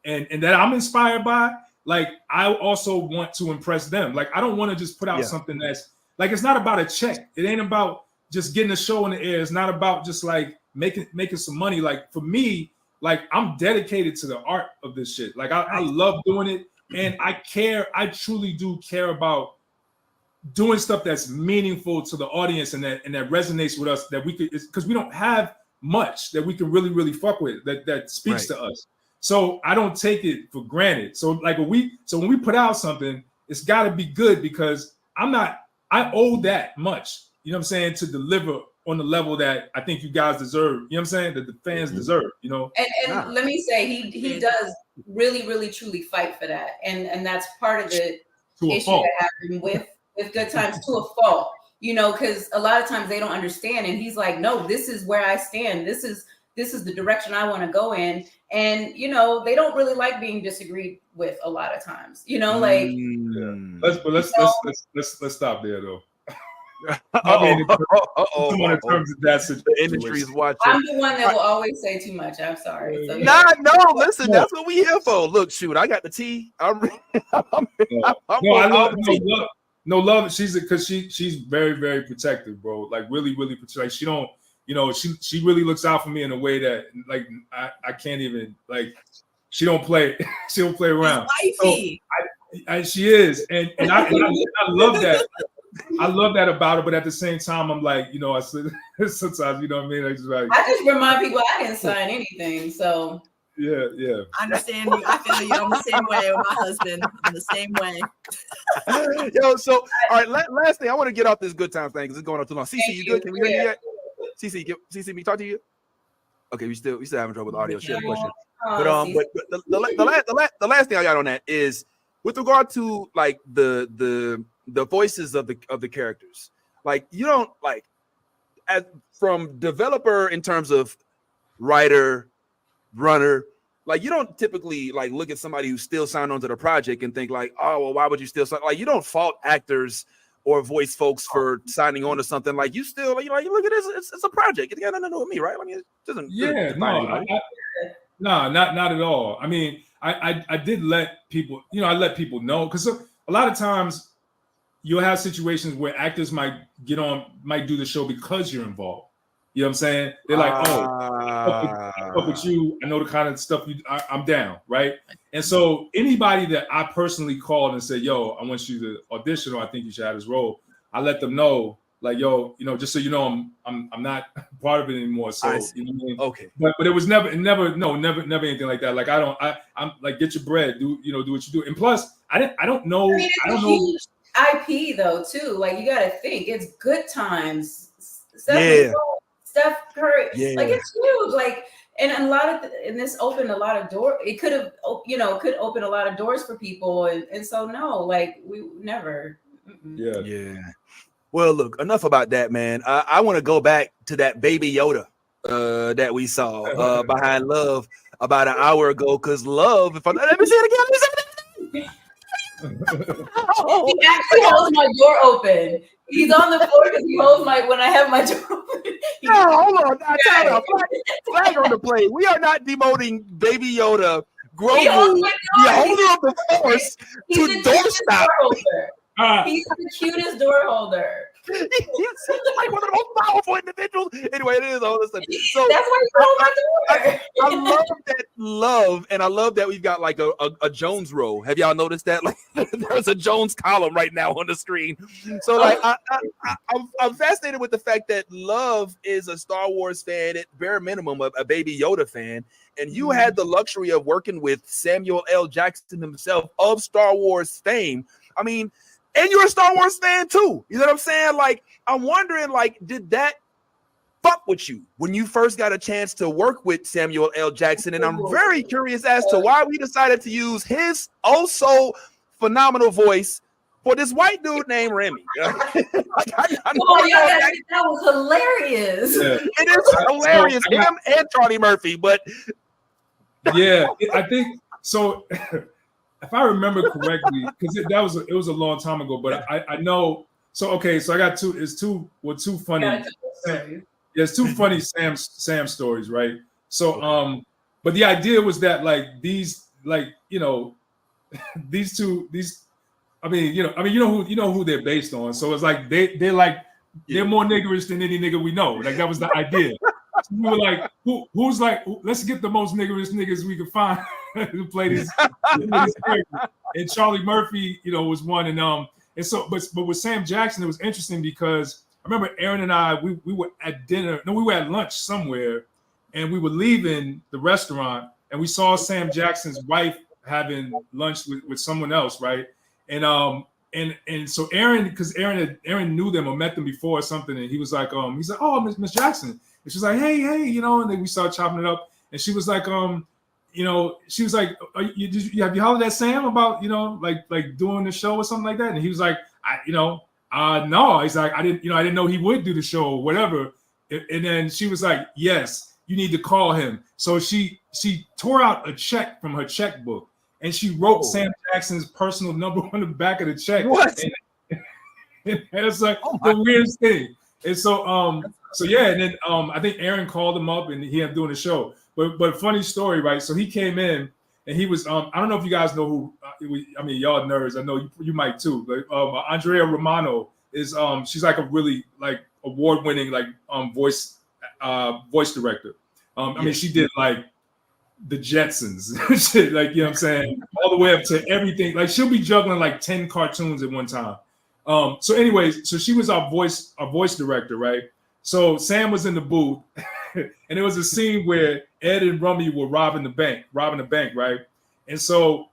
that I'm inspired by, like I also want to impress them. Like I don't want to just put out something that's like, it's not about a check. It ain't about just getting a show in the air. It's not about just like making some money. Like for me, like I'm dedicated to the art of this shit. Like I love doing it, and I care. I truly do care about doing stuff that's meaningful to the audience and that resonates with us, that we could, because we don't have much that we can really fuck with that speaks to us. So I don't take it for granted. So like when we put out something, it's got to be good, because I owe that much, you know what I'm saying, to deliver on the level that I think you guys deserve, you know what I'm saying, that the fans deserve, you know. And let me say, he does really truly fight for that, and that's part of the issue that happened with Good Times, to a fault, you know, because a lot of times they don't understand, and he's like, no, this is where I stand, this is the direction I want to go in, and you know, they don't really like being disagreed with a lot of times, you know, like let's stop there though. In terms of that situation, the industry is watching. I'm the one that will always say too much. I'm sorry. So, listen, that's what we here for. Look, shoot, I got the tea. Love. She's because she's very protective, bro. Like really protective. Like she don't, you know, she really looks out for me in a way that like I can't even, like, she don't play she don't play around. So she is, and I love that. I love that about her, but at the same time, I'm like, you know, I sometimes, you know what I mean? I just remind people I didn't sign anything, so. Yeah. I understand you. I feel you. I'm the same way with my husband. I'm the same way. Yo, so all right, last thing, I want to get off this Good Times thing because it's going on too long. CC, you good? Can we hear you yet? CC, me talk to you? Okay, we still having trouble with audio. Share question. But the last thing I got on that is with regard to like the voices of the characters. Like you don't like from developer in terms of writer, runner, like you don't typically like look at somebody who's still signed onto the project and think like, oh well, why would you still sign? Like you don't fault actors or voice folks for signing on to something. Like you still, you know, you look at this, it's a project. It got nothing to do with me, right? I mean, it doesn't. Not at all. I mean, I did let people, you know, I let people know, because a lot of times you'll have situations where actors might do the show because you're involved. You know what I'm saying? They're like, up with you. I know the kind of stuff I'm down, right? And so anybody that I personally called and said, yo, I want you to audition, or I think you should have this role, I let them know, like, yo, you know, just so you know, I'm not part of it anymore. So you know what I mean? Okay. But it was never anything like that. Like I'm like, get your bread, do what you do. And plus, I don't know. I mean, it's a huge IP though too. Like you got to think, it's Good Times. Steph Curry, like it's huge, like, and a lot of and this opened a lot of doors. It could have, you know, could open a lot of doors for people, and so no, like we never. Yeah. Well, look, enough about that, man. I want to go back to that Baby Yoda that we saw behind Love about an hour ago, because Love, let me say it again. He actually holds my door open. He's on the floor because he holds when I have my door open. No, hold on. Time out. Flag on the play. We are not demoting Baby Yoda, Grogu, the holder of the Force, to doorstop. He's the cutest door holder. He's like one of the most powerful individuals. Anyway, it is all this stuff. So that's why he holds my door. I love that love, and I love that we've got like a Jones row. Have y'all noticed that? Like there's a Jones column right now on the screen. So like I'm fascinated with the fact that Love is a Star Wars fan, at bare minimum a Baby Yoda fan, and you had the luxury of working with Samuel L. Jackson himself of Star Wars fame. I mean, and you're a Star Wars fan too. You know what I'm saying? Like, I'm wondering, like, did that fuck with you when you first got a chance to work with Samuel L. Jackson? And I'm very curious as to why we decided to use his also phenomenal voice for this white dude named Remy. That was hilarious. Yeah. It is hilarious. Him and Charlie Murphy, but yeah, I think so. If I remember correctly, because it was a long time ago, but I know. So okay, so I got two funny. There's two funny Sam stories, right? So but the idea was that like these, like, you know, these two, I mean, you know who they're based on. So it's like they're more niggerish than any nigga we know. Like that was the idea. So we were like, who's like, let's get the most niggerish niggas we could find to play these characters. And Charlie Murphy, was one. And so, but with Sam Jackson, it was interesting because I remember Aaron and I, we were at dinner. No, we were at lunch somewhere, and we were leaving the restaurant, and we saw Sam Jackson's wife having lunch with someone else, right? And so Aaron, because Aaron knew them or met them before or something, and he was like, he's like, oh, Miss Jackson. And she's like, hey, and then we started chopping it up. And she was like, she was like, have you hollered at Sam about, like doing the show or something like that? And he was like, no. He's like, I didn't know he would do the show or whatever. And then she was like, yes, you need to call him. So she tore out a check from her checkbook and she wrote Sam Jackson's personal number on the back of the check. What? And it's like the weirdest thing. And so, yeah, and then I think Aaron called him up and he ended up doing the show. But funny story, right? So he came in and he was I don't know if you guys know who. Y'all nerds. I know you might too. But Andrea Romano is she's like a really like award-winning like voice director. She did like the Jetsons, shit, like you know what I'm saying, all the way up to everything. Like she'll be juggling like 10 cartoons at one time. So anyways, so she was our voice director, right? So Sam was in the booth, and there was a scene where Ed and Rummy were robbing the bank, right? And so,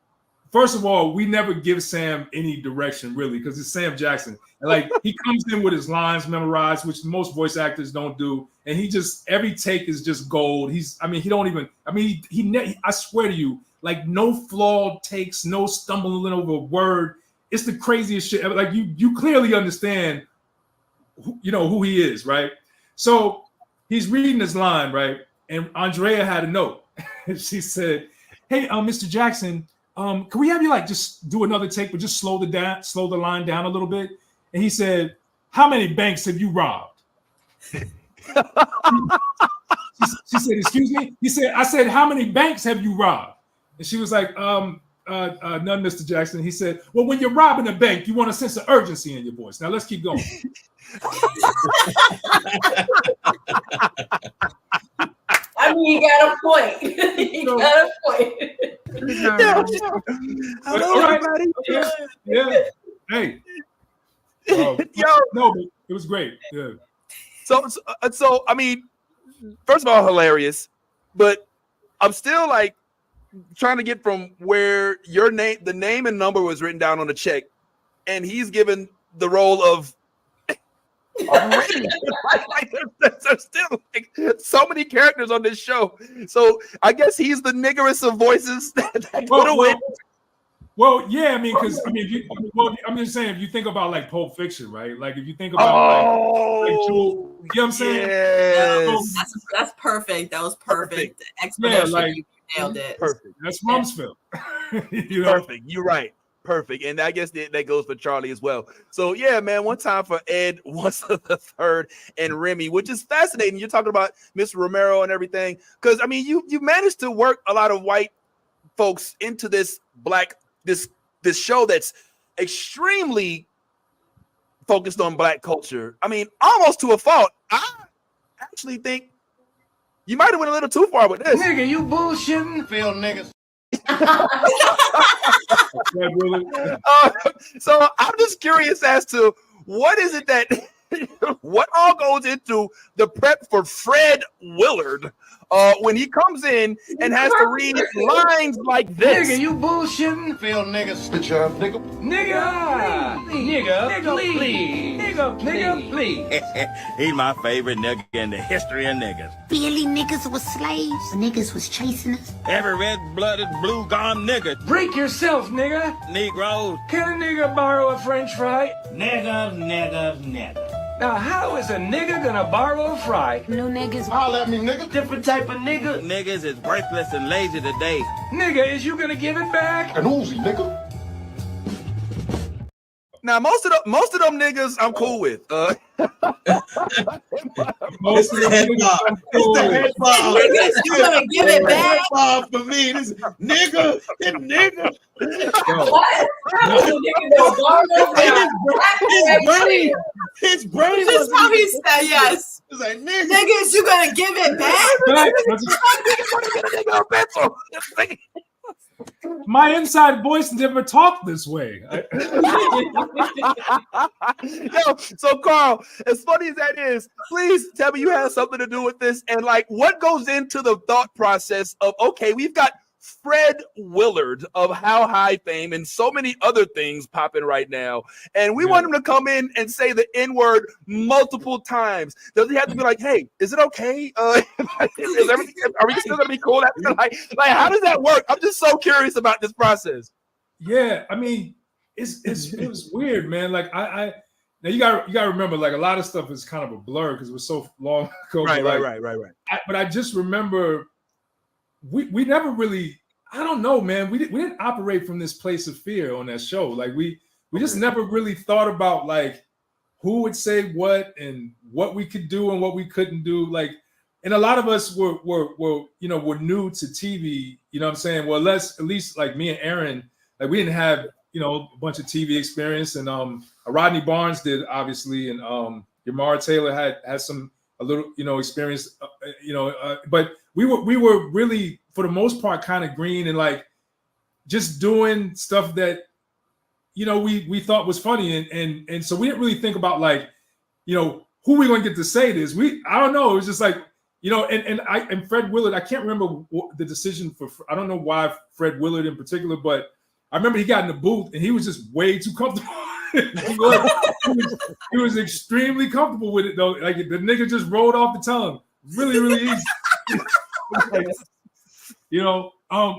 first of all, we never give Sam any direction really because it's Sam Jackson, and like he comes in with his lines memorized, which most voice actors don't do, and he just every take is just gold. I swear to you, like no flawed takes, no stumbling over a word. It's the craziest shit ever. Like you clearly understand, who he is, right? So he's reading this line, right? And Andrea had a note. She said, "Hey, Mr. Jackson, can we have you like just do another take, but just slow the line down a little bit?" And he said, "How many banks have you robbed?" She said, "Excuse me?" He said, "I said, how many banks have you robbed?" And she was like, none, Mr. Jackson. He said, "Well, when you're robbing a bank, you want a sense of urgency in your voice." Now let's keep going. You got a point. You got a point. All right. Yeah. Hey. No, but it was great. Yeah. So first of all, hilarious, but I'm still like trying to get from where the name and number was written down on the check, and he's given the role of there's still like so many characters on this show. So I guess he's the niggerest of voices that could have win. Well, yeah, because I'm just saying, if you think about like Pulp Fiction, right? Like if you think about like Jewel, you know what I'm saying? Yes. That's perfect. That was perfect. The explanation, you nailed it. Perfect. That's Rumsfeld. Perfect. You're right. Perfect. And I guess that goes for Charlie as well. So yeah, man, one time for Ed, once for the third, and Remy, which is fascinating. You're talking about Mr. Romero and everything. Because you managed to work a lot of white folks into this this show that's extremely focused on black culture. Almost to a fault. I actually think you might have went a little too far with this. Nigga, you bullshitting. Phil niggas. So I'm just curious as to what is it that what all goes into the prep for Fred Willard when he comes in and has to read lines like this. Nigga, you bullshitting. Phil niggas. Bitch ass nigga. Nigga, please. He's my favorite nigga in the history of niggas. Really, niggas was slaves? Niggas was chasing us? Every red-blooded, blue-gum nigga. Break yourself, nigga. Negroes. Can a nigga borrow a french fry? Niggas. Now, how is a nigga gonna borrow a fry? No niggas. Holla at me, nigga. Different type of nigga. Niggas is worthless and lazy today. Nigga, is you gonna give it back? An Uzi, nigga. Now, most of them niggas I'm cool with. It's the head bob. It's the head bob. Niggas, you gonna give it back? Head bob for me. This nigga. His brain. This is how he said yes. It's like niggas, you gonna give it back? My inside voice never talked this way. Yo, so Carl, as funny as that is, please tell me you had something to do with this, and like what goes into the thought process of, okay, we've got Fred Willard of How High fame and so many other things popping right now, and we want him to come in and say the N-word multiple times. Does he have to be like, hey, is it okay? Is everything, are we still gonna be cool after? Like how does that work? I'm just so curious about this process. Yeah, I mean, it was weird, man. Like I now you got to remember, like a lot of stuff is kind of a blur because it was so long ago. Right. But I just remember we never really, I don't know, man. We didn't operate from this place of fear on that show. Like we just never really thought about like who would say what and what we could do and what we couldn't do. Like, and a lot of us were new to TV. You know what I'm saying? Well, at least like me and Aaron, like we didn't have a bunch of TV experience, and Rodney Barnes did obviously, and Yamara Taylor had a little experience, but we were really for the most part kind of green and like just doing stuff that we thought was funny, and so we didn't really think about like who we going to get to say this. I don't know. It was just like and Fred Willard. I can't remember the decision for. I don't know why Fred Willard in particular, but I remember he got in the booth and he was just way too comfortable. he was extremely comfortable with it though. Like the nigga just rolled off the tongue, really, really easy.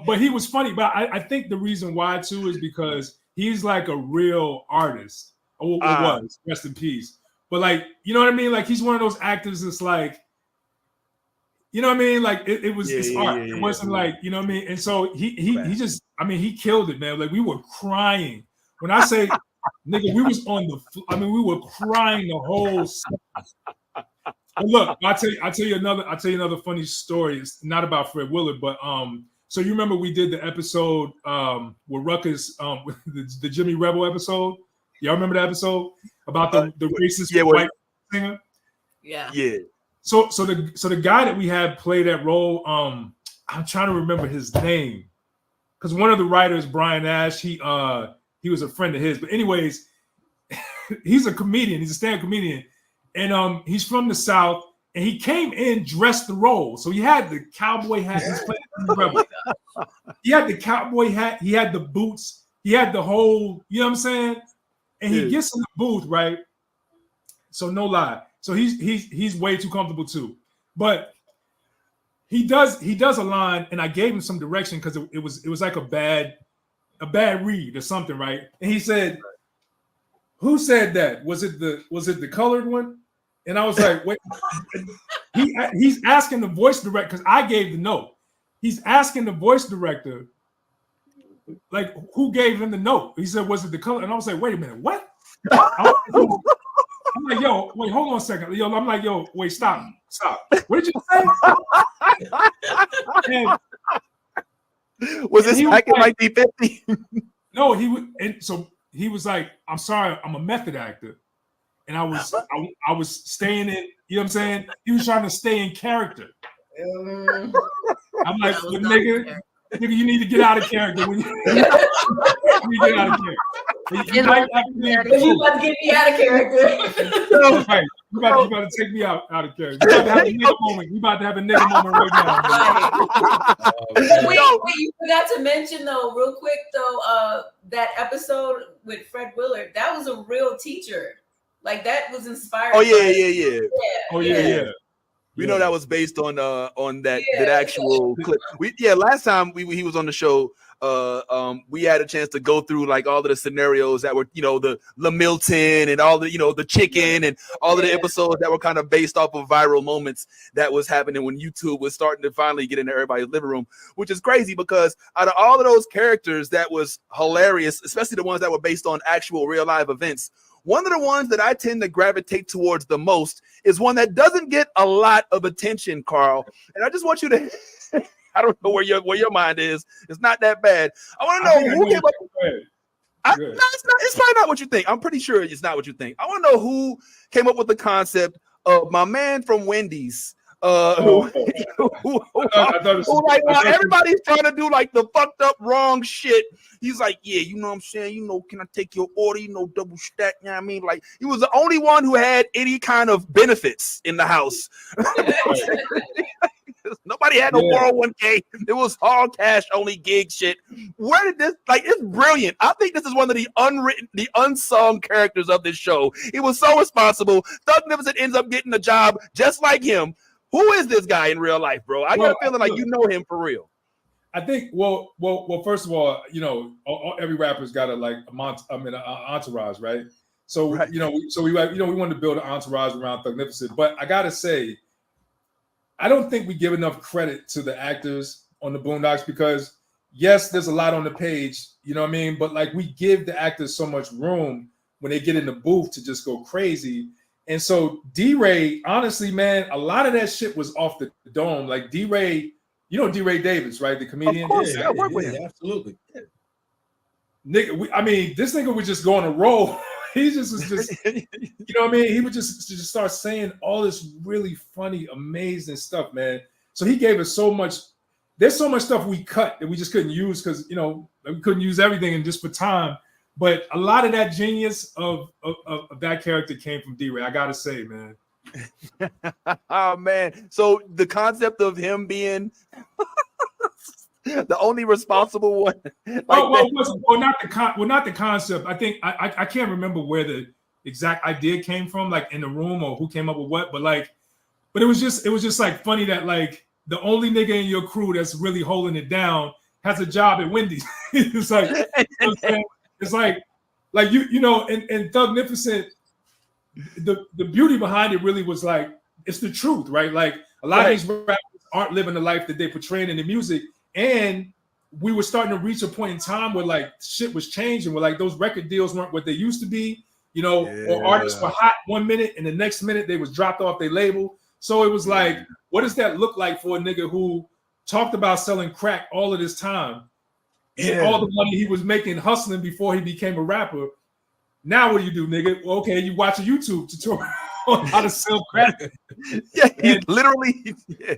But he was funny. But I think the reason why too is because he's like a real artist. Or was, rest in peace. But like, you know what I mean? Like he's one of those actors that's like, you know what I mean? Like it was it's art. It wasn't like, you know what I mean? And so he just, I mean, he killed it, man. Like we were crying. When I say nigga, we was on we were crying the whole But look, I'll tell you another funny story. It's not about Fred Willard, but so you remember we did the episode with Ruckus, the Jimmy Rebel episode? Y'all remember the episode about the racist white singer? Yeah. So the guy that we had play that role, I'm trying to remember his name, because one of the writers, Brian Ash, he was a friend of his. But anyways, he's a comedian. He's a stand-up comedian, and he's from the South, and he came in dressed the role. So he had the cowboy hat. He's playing the Rebel. He had the cowboy hat. He had the boots. He had the whole. You know what I'm saying? And he gets in the booth, right? So no lie. So he's way too comfortable too, but he does a line, and I gave him some direction because it was like a bad read or something, right? And he said, "Who said that? Was it the colored one?" And I was like, "Wait." He's asking the voice director, because I gave the note. He's asking the voice director, like, who gave him the note? He said, "Was it the color?" And I was like, "Wait a minute, what?" I'm like, yo, wait, hold on a second. Yo, I'm like, yo, wait, stop. What did you say? Was this back in 1950? No, he was like, "I'm sorry, I'm a method actor," and I was staying in. You know what I'm saying? He was trying to stay in character. I'm like, nigga, you need to get out of character. You need to get out of character. You about to get me out of character. Right. You about to take me out of character. You about to have a nigga moment. You about to have a nigga moment right now. Wait, you forgot to mention though, real quick though, that episode with Fred Willard, that was a real teacher. Like that was inspired. Oh yeah. Oh yeah. We know that was based on that actual clip. Last time he was on the show, we had a chance to go through like all of the scenarios that were, the Milton and all the, the chicken and all of the episodes that were kind of based off of viral moments that was happening when YouTube was starting to finally get into everybody's living room, which is crazy because out of all of those characters that was hilarious, especially the ones that were based on actual real live events, one of the ones that I tend to gravitate towards the most is one that doesn't get a lot of attention, Carl. And I just want you to, I don't know where your mind is. It's not that bad. I want to know who came up with it. No, it's probably not what you think. I'm pretty sure it's not what you think. I want to know who came up with the concept of my man from Wendy's. While everybody's trying to do like the fucked up wrong shit, he's like, yeah, you know what I'm saying? You know, can I take your order? You know, double stack, you know what I mean? Like, he was the only one who had any kind of benefits in the house. Nobody had no 401k. It was all cash only gig shit. Where did this, like, it's brilliant. I think this is one of the unsung characters of this show. He was so responsible. Thug Magnificent ends up getting a job just like him. Who is this guy in real life, bro? I got a feeling like you know him for real. I think, well, first of all, you know, every rapper's got an entourage, right? So, right. We wanted to build an entourage around Thug Magnificent, but I gotta say, I don't think we give enough credit to the actors on the Boondocks because, yes, there's a lot on the page, you know what I mean? But like, we give the actors so much room when they get in the booth to just go crazy. And so D-Ray, honestly, man, a lot of that shit was off the dome. Like D-Ray, you know D-Ray Davis, right? The comedian. Of course, I work with him. Absolutely. Nigga, this nigga would just go on a roll. He just was just, you know what I mean? He would just start saying all this really funny, amazing stuff, man. So he gave us so much. There's so much stuff we cut that we just couldn't use because, you know, we couldn't use everything and just for time. But a lot of that genius of that character came from D-Ray, I gotta say, man. Oh man! So the concept of him being the only responsible one, not the concept. I think I can't remember where the exact idea came from, like in the room or who came up with what. But it was just like funny that like the only nigga in your crew that's really holding it down has a job at Wendy's. It's like. You know what I'm saying? It's like you know, and Thugnificent, the beauty behind it really was like it's the truth, right? Like a lot of these rappers aren't living the life that they portraying in the music, and we were starting to reach a point in time where like shit was changing, where like those record deals weren't what they used to be, you know, or artists were hot one minute and the next minute they was dropped off their label. So it was like, what does that look like for a nigga who talked about selling crack all of this time? And all the money he was making hustling before he became a rapper. Now what do you do, nigga? Well, okay, you watch a YouTube tutorial on how to sell crack. Literally. Yeah.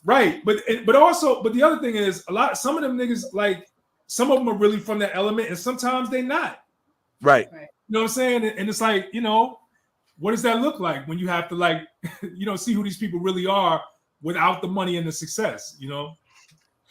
Right. But the other thing is some of them niggas, like some of them are really from that element and sometimes they not. Right. You know what I'm saying? And it's like, you know, what does that look like when you have to like, you know, see who these people really are without the money and the success, you know?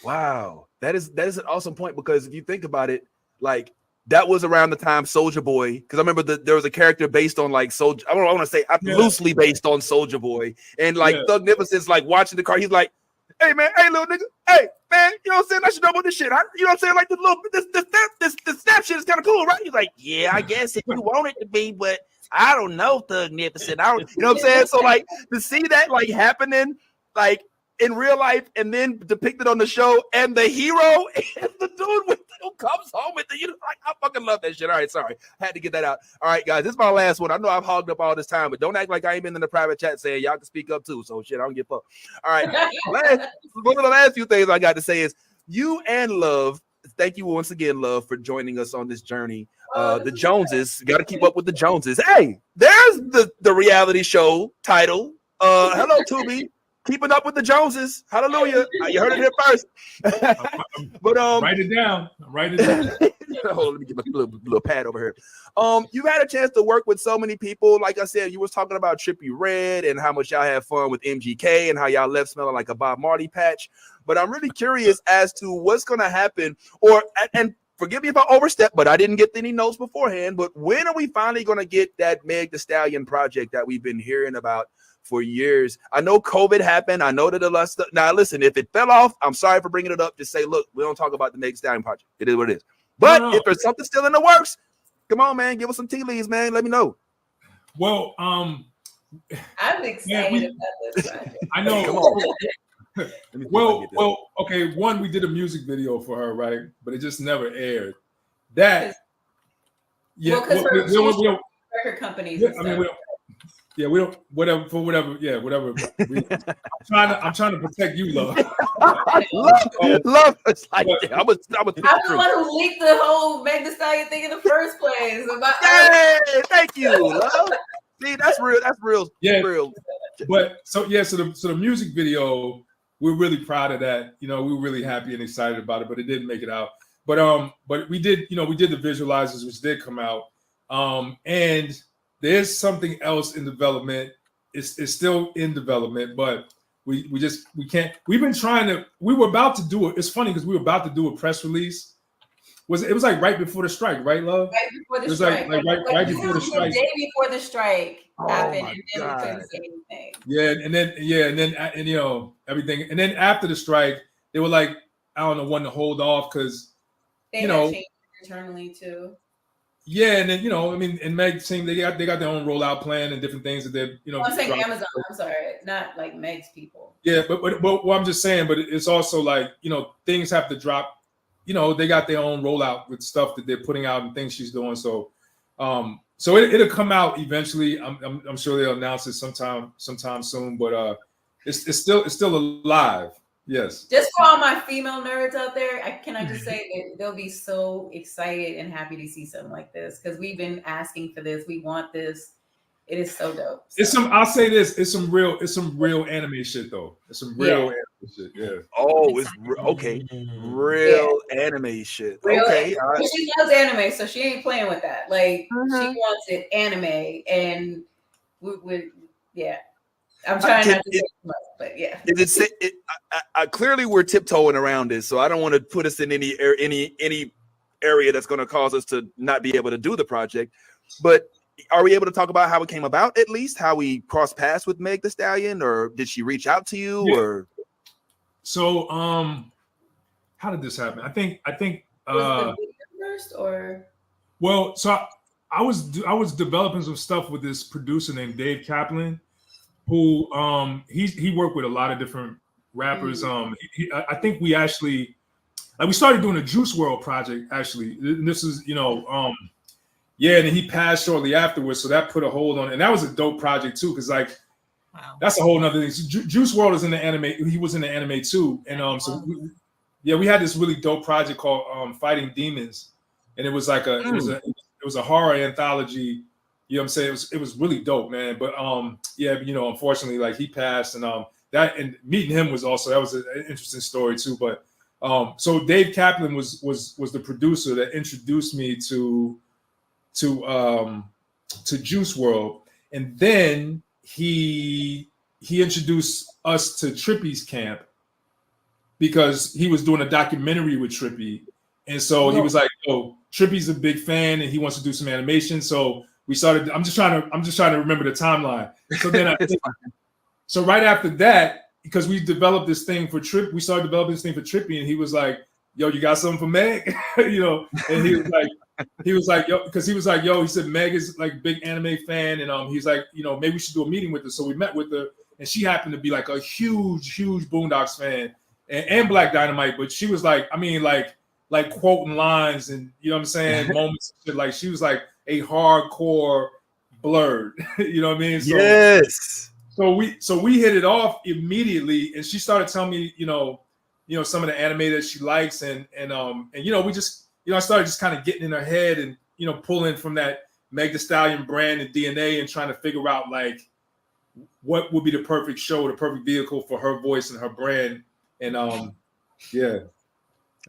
Wow, that is an awesome point because if you think about it, like that was around the time Soulja Boy, because I remember there was a character based on like Soulja. I want to say loosely based on Soulja Boy, and like Thugnificent's like watching the car. He's like, "Hey man, hey little nigga, hey man, you know what I'm saying? I should know about this shit. You know what I'm saying? Like this snap shit is kind of cool, right?" He's like, "Yeah, I guess if you want it to be, but I don't know, Thugnificent. I don't, you know what I'm saying?" So like to see that like happening, like. In real life, and then depicted on the show, and the hero is the dude who comes home with the, you know, like, I fucking love that shit. All right, sorry, I had to get that out. All right, guys, this is my last one. I know I've hogged up all this time, but don't act like I ain't been in the private chat saying y'all can speak up too. So shit, I don't give a fuck. All right, one of the last few things I got to say is you and Love. Thank you once again, Love, for joining us on this journey. The Joneses, got to keep up with the Joneses. Hey, there's the reality show title. Hello, Tubi. Keeping up with the Joneses. Hallelujah. You heard it here first. But write it down. Write it down. Hold on, let me get my little pad over here. You've had a chance to work with so many people. Like I said, you was talking about Trippie Redd and how much y'all had fun with MGK and how y'all left smelling like a Bob Marley patch. But I'm really curious as to what's gonna happen, and forgive me if I overstep, but I didn't get any notes beforehand. But when are we finally gonna get that Meg Thee Stallion project that we've been hearing about for years? I know COVID happened. I know that now listen, if it fell off, I'm sorry for bringing it up. Just say, look, we don't talk about the Meg Thee Stallion project. It is what it is. But if there's something still in the works, come on, man, give us some tea leaves, man. Let me know. Well, I'm excited about this project. I know. Come on. Well, okay. One, we did a music video for her, right? But it just never aired. That, record companies. Yeah, and I mean, stuff. we don't whatever for whatever. Yeah, whatever. I'm trying to protect you, love. love. It's like But- I was I'm the one who leaked the whole Meg Thee Stallion thing in the first place. Hey, thank you, love. See, that's real. That's real. Yeah. Real. But so the music video, we're really proud of that. You know, we were really happy and excited about it, but it didn't make it out. But we did, you know, we did the visualizers, which did come out. And there's something else in development. It's still in development, but we can't. We've been trying to. We were about to do it. It's funny because we were about to do a press release. It was like right before the strike, right, love? Right before the it was strike. Like right before the strike. The day before the strike happened, and then God. we couldn't say anything. Yeah, and you know everything, and then after the strike, they were like, I don't know when to hold off because They you had know. changed internally too. Yeah, and then you know, I mean, and Meg saying they got their own rollout plan and different things that they're I'm saying dropping. Amazon. I'm sorry, not like Meg's people. Yeah, but well, I'm just saying, but it's also like things have to drop. They got their own rollout with stuff that they're putting out and things she's doing. So, so it'll come out eventually. I'm sure they'll announce it sometime soon. But it's still alive. Yes. Just for all my female nerds out there, can I just say that they'll be so excited and happy to see something like this because we've been asking for this. We want this. It is so dope. So. I'll say this. It's some real anime shit though. It's some real anime shit. Yeah. Oh, it's okay. Real anime shit. Real okay. anime. She loves anime, so she ain't playing with that. Like she wants it anime, and we yeah. I'm trying not to say too much, but yeah. I clearly we're tiptoeing around this, so I don't want to put us in any area that's going to cause us to not be able to do the project. But are we able to talk about how it came about, at least how we crossed paths with Meg Thee Stallion, or did she reach out to you? Yeah. Or so, how did this happen? I think was the first or well, so I was developing some stuff with this producer named Dave Kaplan, who he worked with a lot of different rappers. I think we actually we started doing a Juice WRLD project actually. And this is yeah, and then he passed shortly afterwards, so that put a hold on it. And that was a dope project too, because that's a whole nother thing. So Juice WRLD is in the anime. He was in the anime too, and so we had this really dope project called Fighting Demons, and it was like it was a horror anthology. You know what I'm saying? It was really dope, man. But unfortunately, like he passed, and that and meeting him was an interesting story too. But so Dave Kaplan was the producer that introduced me to Juice WRLD, and then he introduced us to Trippy's camp because he was doing a documentary with Trippy, and so he was like, "Oh, Trippy's a big fan, and he wants to do some animation." So we started. I'm just trying to remember the timeline. So then so right after that, because we developed this thing for Trippy, we started developing this thing for Trippy, and he was like, "Yo, you got something for Meg?" And he was like, "Yo," because he was like, "Yo," he said, "Meg is like big anime fan," and he's like, maybe we should do a meeting with her. So we met with her, and she happened to be like a huge Boondocks fan and Black Dynamite, but she was like, I mean, like quoting lines and you know what I'm saying, moments and shit. Like she was like a hardcore Blurred. You know what I mean? So, yes. So we hit it off immediately, and she started telling me, some of the anime that she likes, and we just, I started just kind of getting in her head and pulling from that Meg Thee Stallion brand and DNA and trying to figure out like what would be the perfect show, the perfect vehicle for her voice and her brand, and that's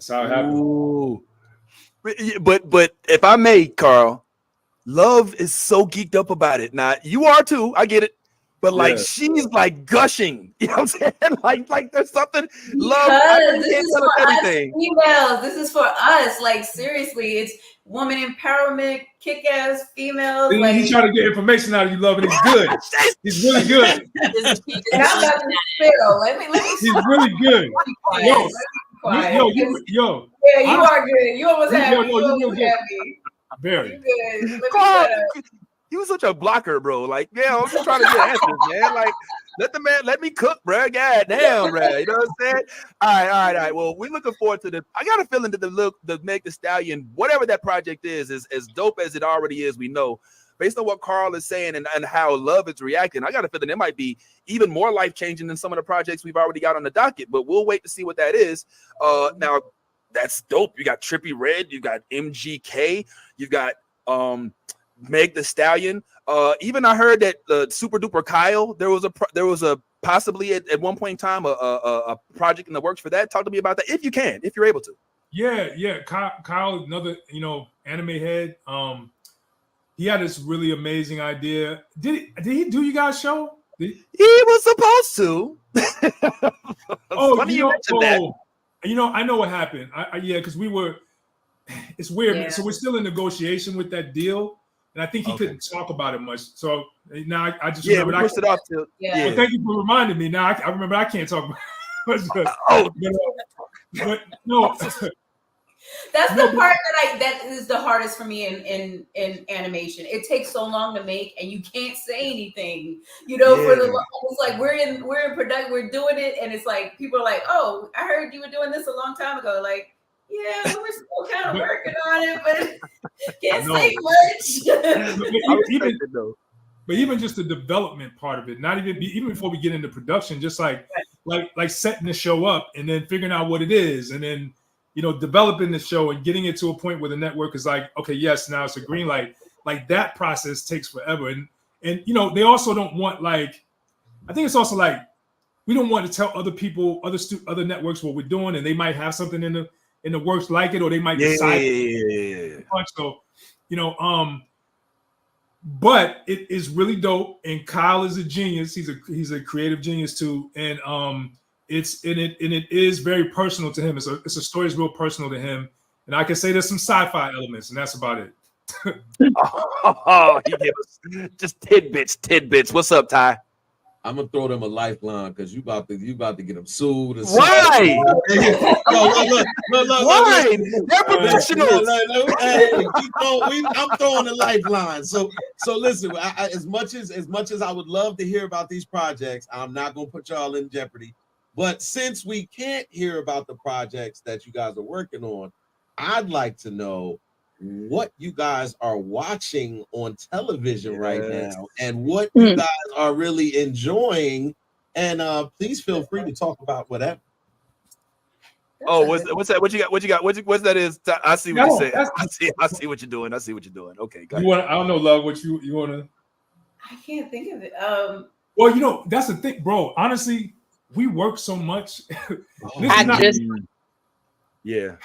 how it happened. Ooh. But if I may, Carl, Love is so geeked up about it. Now you are too. I get it. But like she's like gushing, you know what I'm saying? Like there's something. Love. This is for us females. This is for us. Like seriously, it's woman empowerment, kick-ass females. Like he's trying to get information out of you, Love, and he's good. He's really good. Let me. He's really good. Yo. Yeah, you are good. You almost had me. You almost had me. Very good. You was such a blocker, bro. Like, I'm just trying to get answers, man. Like, let me cook, bro. God damn, bro. You know what I'm saying? All right. Well, we're looking forward to the. I got a feeling that the Meg Thee Stallion, whatever that project is as dope as it already is. We know, based on what Carl is saying and how Love is reacting, I got a feeling it might be even more life-changing than some of the projects we've already got on the docket, but we'll wait to see what that is. Now, that's dope. You got Trippie Redd, you got MGK, you got Meg the Stallion. Even I heard that Super Duper Kyle, there was a possibly at one point in time a project in the works for that. Talk to me about that if you're able to. Yeah. Kyle, another anime head. He had this really amazing idea. Did he do you guys show? He was supposed to. Funny you mentioned that. I know what happened. Because we were. It's weird. Yeah. So we're still in negotiation with that deal, and I think he couldn't talk about it much. So now I just remember. We pushed it off to. Yeah. Well, thank you for reminding me. Now I remember I can't talk about it. But no. That's the part that is the hardest for me in animation. It takes so long to make, and you can't say anything. For the it's like we're in production, we're doing it, and it's like people are like, "Oh, I heard you were doing this a long time ago." Like, yeah, we were still kind of working on it, but can't say much. But even just the development part of it, not even before we get into production, just like setting the show up and then figuring out what it is, and then developing the show and getting it to a point where the network is like, okay, yes, now it's a green light. Like that process takes forever. And they also don't want I think it's also like, we don't want to tell other people, other networks what we're doing, and they might have something in the works like it, or they might decide. So, but it is really dope. And Kyle is a genius. He's a creative genius too. And it is very personal to him. It's a story that's real personal to him, and I can say there's some sci-fi elements, and that's about it. He gave us just tidbits. What's up, Ty? I'm gonna throw them a lifeline because you about to get them sued. Why? Look. Why? They're professionals. I'm throwing a lifeline. So listen. As much as I would love to hear about these projects, I'm not gonna put y'all in jeopardy. But since we can't hear about the projects that you guys are working on, I'd like to know what you guys are watching on television right now and what you guys are really enjoying. And please feel free to talk about whatever. Oh, what's that? What you got? What's that is? I see what you say. I see what you're doing. Okay, got it. I don't know, Love, what you want to. I can't think of it. Well, that's the thing, bro. Honestly, we work so much. Yeah.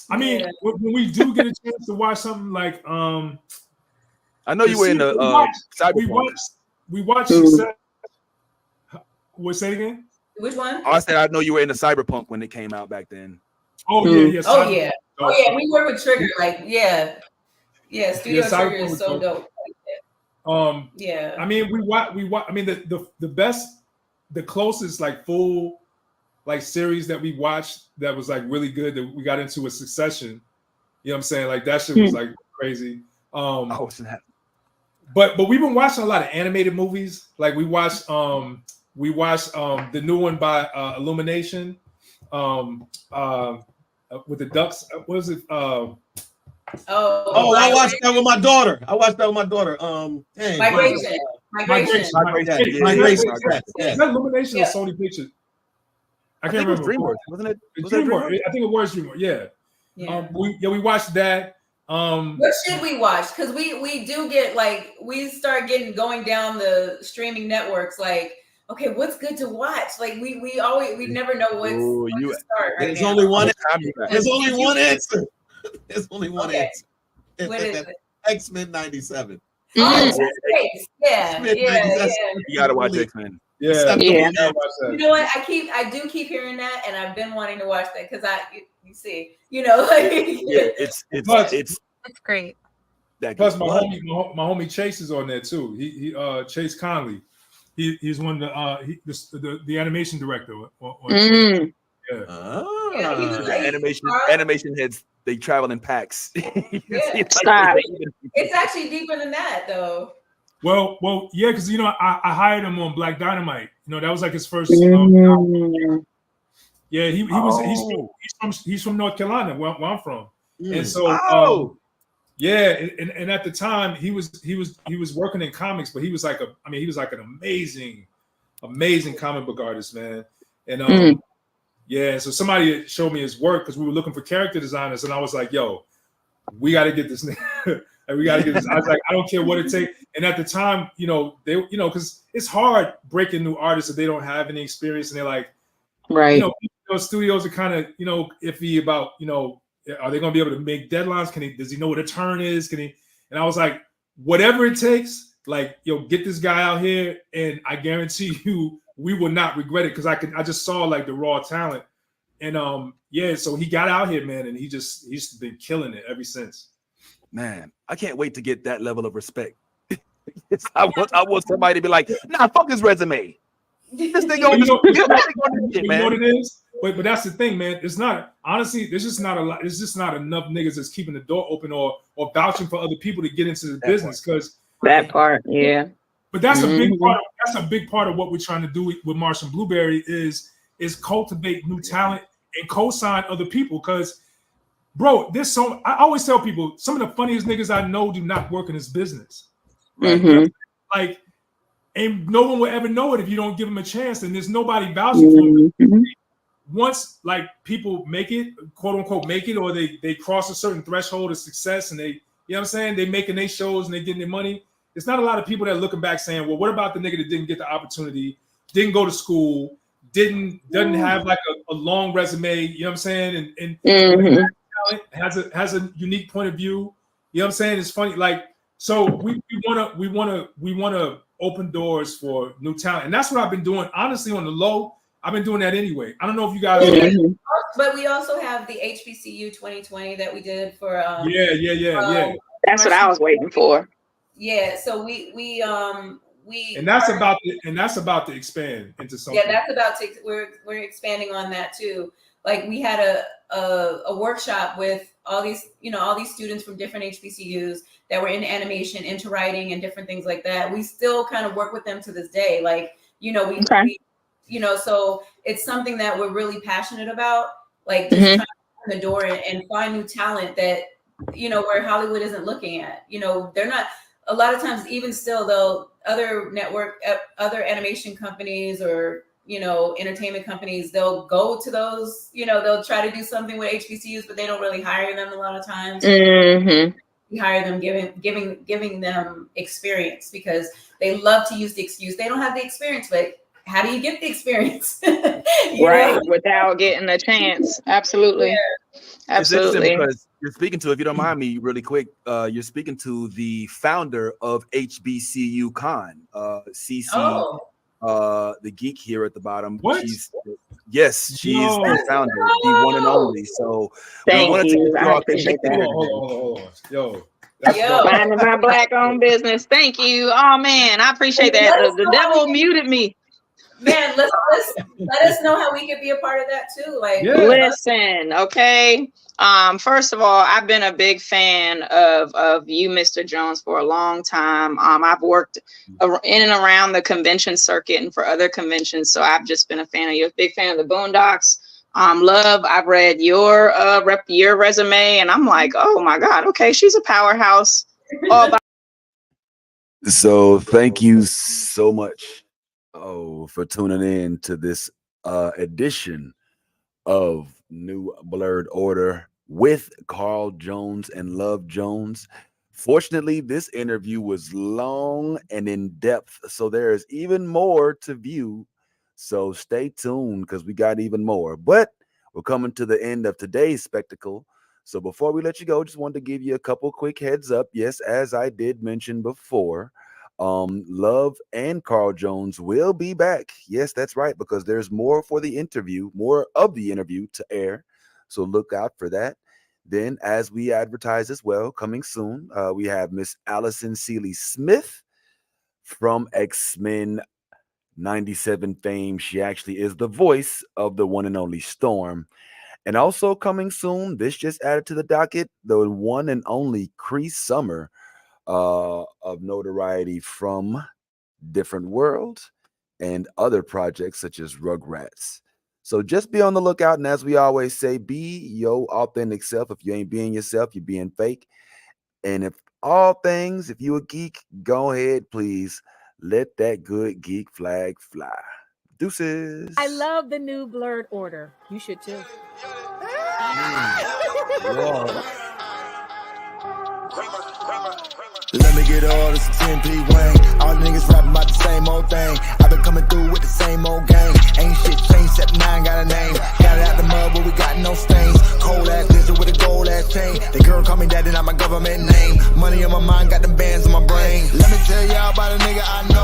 I mean, when we do get a chance to watch something like I know you were in the Cyberpunk. We watched What's that again? Which one? I said I know you were in the Cyberpunk when it came out back then. Oh yeah. We work with Trigger. Studio Trigger is so dope. I mean, we watch. I mean, the best. The closest full series that we watched that was really good that we got into was Succession. You know what I'm saying? Like that shit was crazy. But we've been watching a lot of animated movies. Like we watched the new one by Illumination with the ducks. What is it? I watched that with my daughter. Migration. Is that Illumination or Sony Pictures? I can't remember. It was DreamWorks, wasn't it? Was DreamWorks? I think it was DreamWorks. Yeah. We watched that. What should we watch? Because we do get we start going down the streaming networks. Okay, what's good to watch? We never know what's to start. There's only one answer. There's only one answer. What is it? X-Men 97. Yeah. You gotta watch X-Men. Yeah. You know what? I do keep hearing that, and I've been wanting to watch that because it's great. Plus, my homie Chase is on there too. He Chase Conley. He's one of the animation director. Animation heads. They travel in packs. It's actually deeper than that, though. Well, yeah, because I hired him on Black Dynamite. That was his first. Yeah, he's from North Carolina, where I'm from, and so Yeah, and at the time he was working in comics, but he was like an amazing comic book artist, man. And yeah, so somebody showed me his work because we were looking for character designers, and I was like, yo, we got to get this nigga. And we got to get this. I was like, I don't care what it takes. And at the time, because it's hard breaking new artists if they don't have any experience, and they're like, right. Studios are kind of, iffy about, are they going to be able to make deadlines? Does he know what a turn is? And I was like, whatever it takes, like, get this guy out here, and I guarantee you, we will not regret it, because I just saw like the raw talent, and so he got out here, man, and he's been killing it ever since. Man, I can't wait to get that level of respect. I want somebody to be like, nah, fuck his resume. This thing on man. What it is? But that's the thing, man. It's not, honestly, there's just not a lot. There's just not enough niggas that's keeping the door open or vouching for other people to get into the business, because that part, yeah. But that's a big part. That's a big part of what we're trying to do with Martian Blueberry is cultivate new talent and co-sign other people. Because, bro, I always tell people, some of the funniest niggas I know do not work in this business. Right? Like, and no one will ever know it if you don't give them a chance, and there's nobody vouching for them. Once, like, people make it, quote unquote, make it, or they cross a certain threshold of success, and they, you know what I'm saying, they making their shows and they getting their money. It's not a lot of people that are looking back saying, well, what about the nigga that didn't get the opportunity, didn't go to school, doesn't have like a long resume, you know what I'm saying? And has a unique point of view. You know what I'm saying? It's funny. Like, so we wanna open doors for new talent. And that's what I've been doing. Honestly, on the low, I've been doing that anyway. I don't know if you guys but we also have the HBCU 2020 that we did for yeah. That's what I was waiting for. Yeah, so we and that's about to expand into something. Yeah, that's about to we're expanding on that too. Like, we had a workshop with all these students from different HBCUs that were in animation, into writing, and different things like that. We still kind of work with them to this day. Like, so it's something that we're really passionate about. Like, just trying to open the door and find new talent that, where Hollywood isn't looking at. They're not. A lot of times, even still, though, other animation companies or, entertainment companies, they'll go to those, they'll try to do something with HBCUs, but they don't really hire them a lot of times. We hire them, giving them experience, because they love to use the excuse. They don't have the experience, but how do you get the experience? Right, without getting a chance. Absolutely. Yeah. Absolutely. Because you're speaking to, if you don't mind me really quick, you're speaking to the founder of HBCU Con, CC, the geek here at the bottom. What? She's the founder, the one and only. So thank you. I appreciate that. Yo. Minding my Black-owned business. Thank you. Oh man, I appreciate that. The devil muted me. Man, let us know how we could be a part of that too. Like, listen, okay. First of all, I've been a big fan of you, Mr. Jones, for a long time. I've worked in and around the convention circuit and for other conventions, so I've just been a fan of you. A big fan of the Boondocks. Love. I've read your resume, and I'm like, oh my god, okay, she's a powerhouse. So thank you so much for tuning in to this edition of New Blurred Order with Carl Jones and Love Jones. Fortunately, this interview was long and in depth, so there is even more to view. So stay tuned, because we got even more. But we're coming to the end of today's spectacle. So before we let you go, just wanted to give you a couple quick heads up. Yes, as I did mention before, Love and Carl Jones will be back. Yes, that's right, because there's more of the interview to air. So look out for that. Then, as we advertise as well, coming soon, we have Miss Allison Seeley Smith from X-Men 97 fame. She actually is the voice of the one and only Storm. And also coming soon, this just added to the docket, the one and only Cree Summer, of notoriety from Different World and other projects such as Rugrats. So just be on the lookout, and as we always say, be your authentic self. If you ain't being yourself, you're being fake. And if all things, if you a geek, go ahead, please. Let that good geek flag fly. Deuces. I love the new blurred order. You should too. Let me get all this 10P Wayne. All the niggas rapping about the same old thing. I've been coming through with the same old gang. Ain't shit changed except 9 got a name. Got it out the mud, but we got no stains. Cold ass lizard with a gold ass chain. The girl call me daddy, not my government name. Money on my mind, got them bands on my brain. Let me tell y'all about a nigga I know.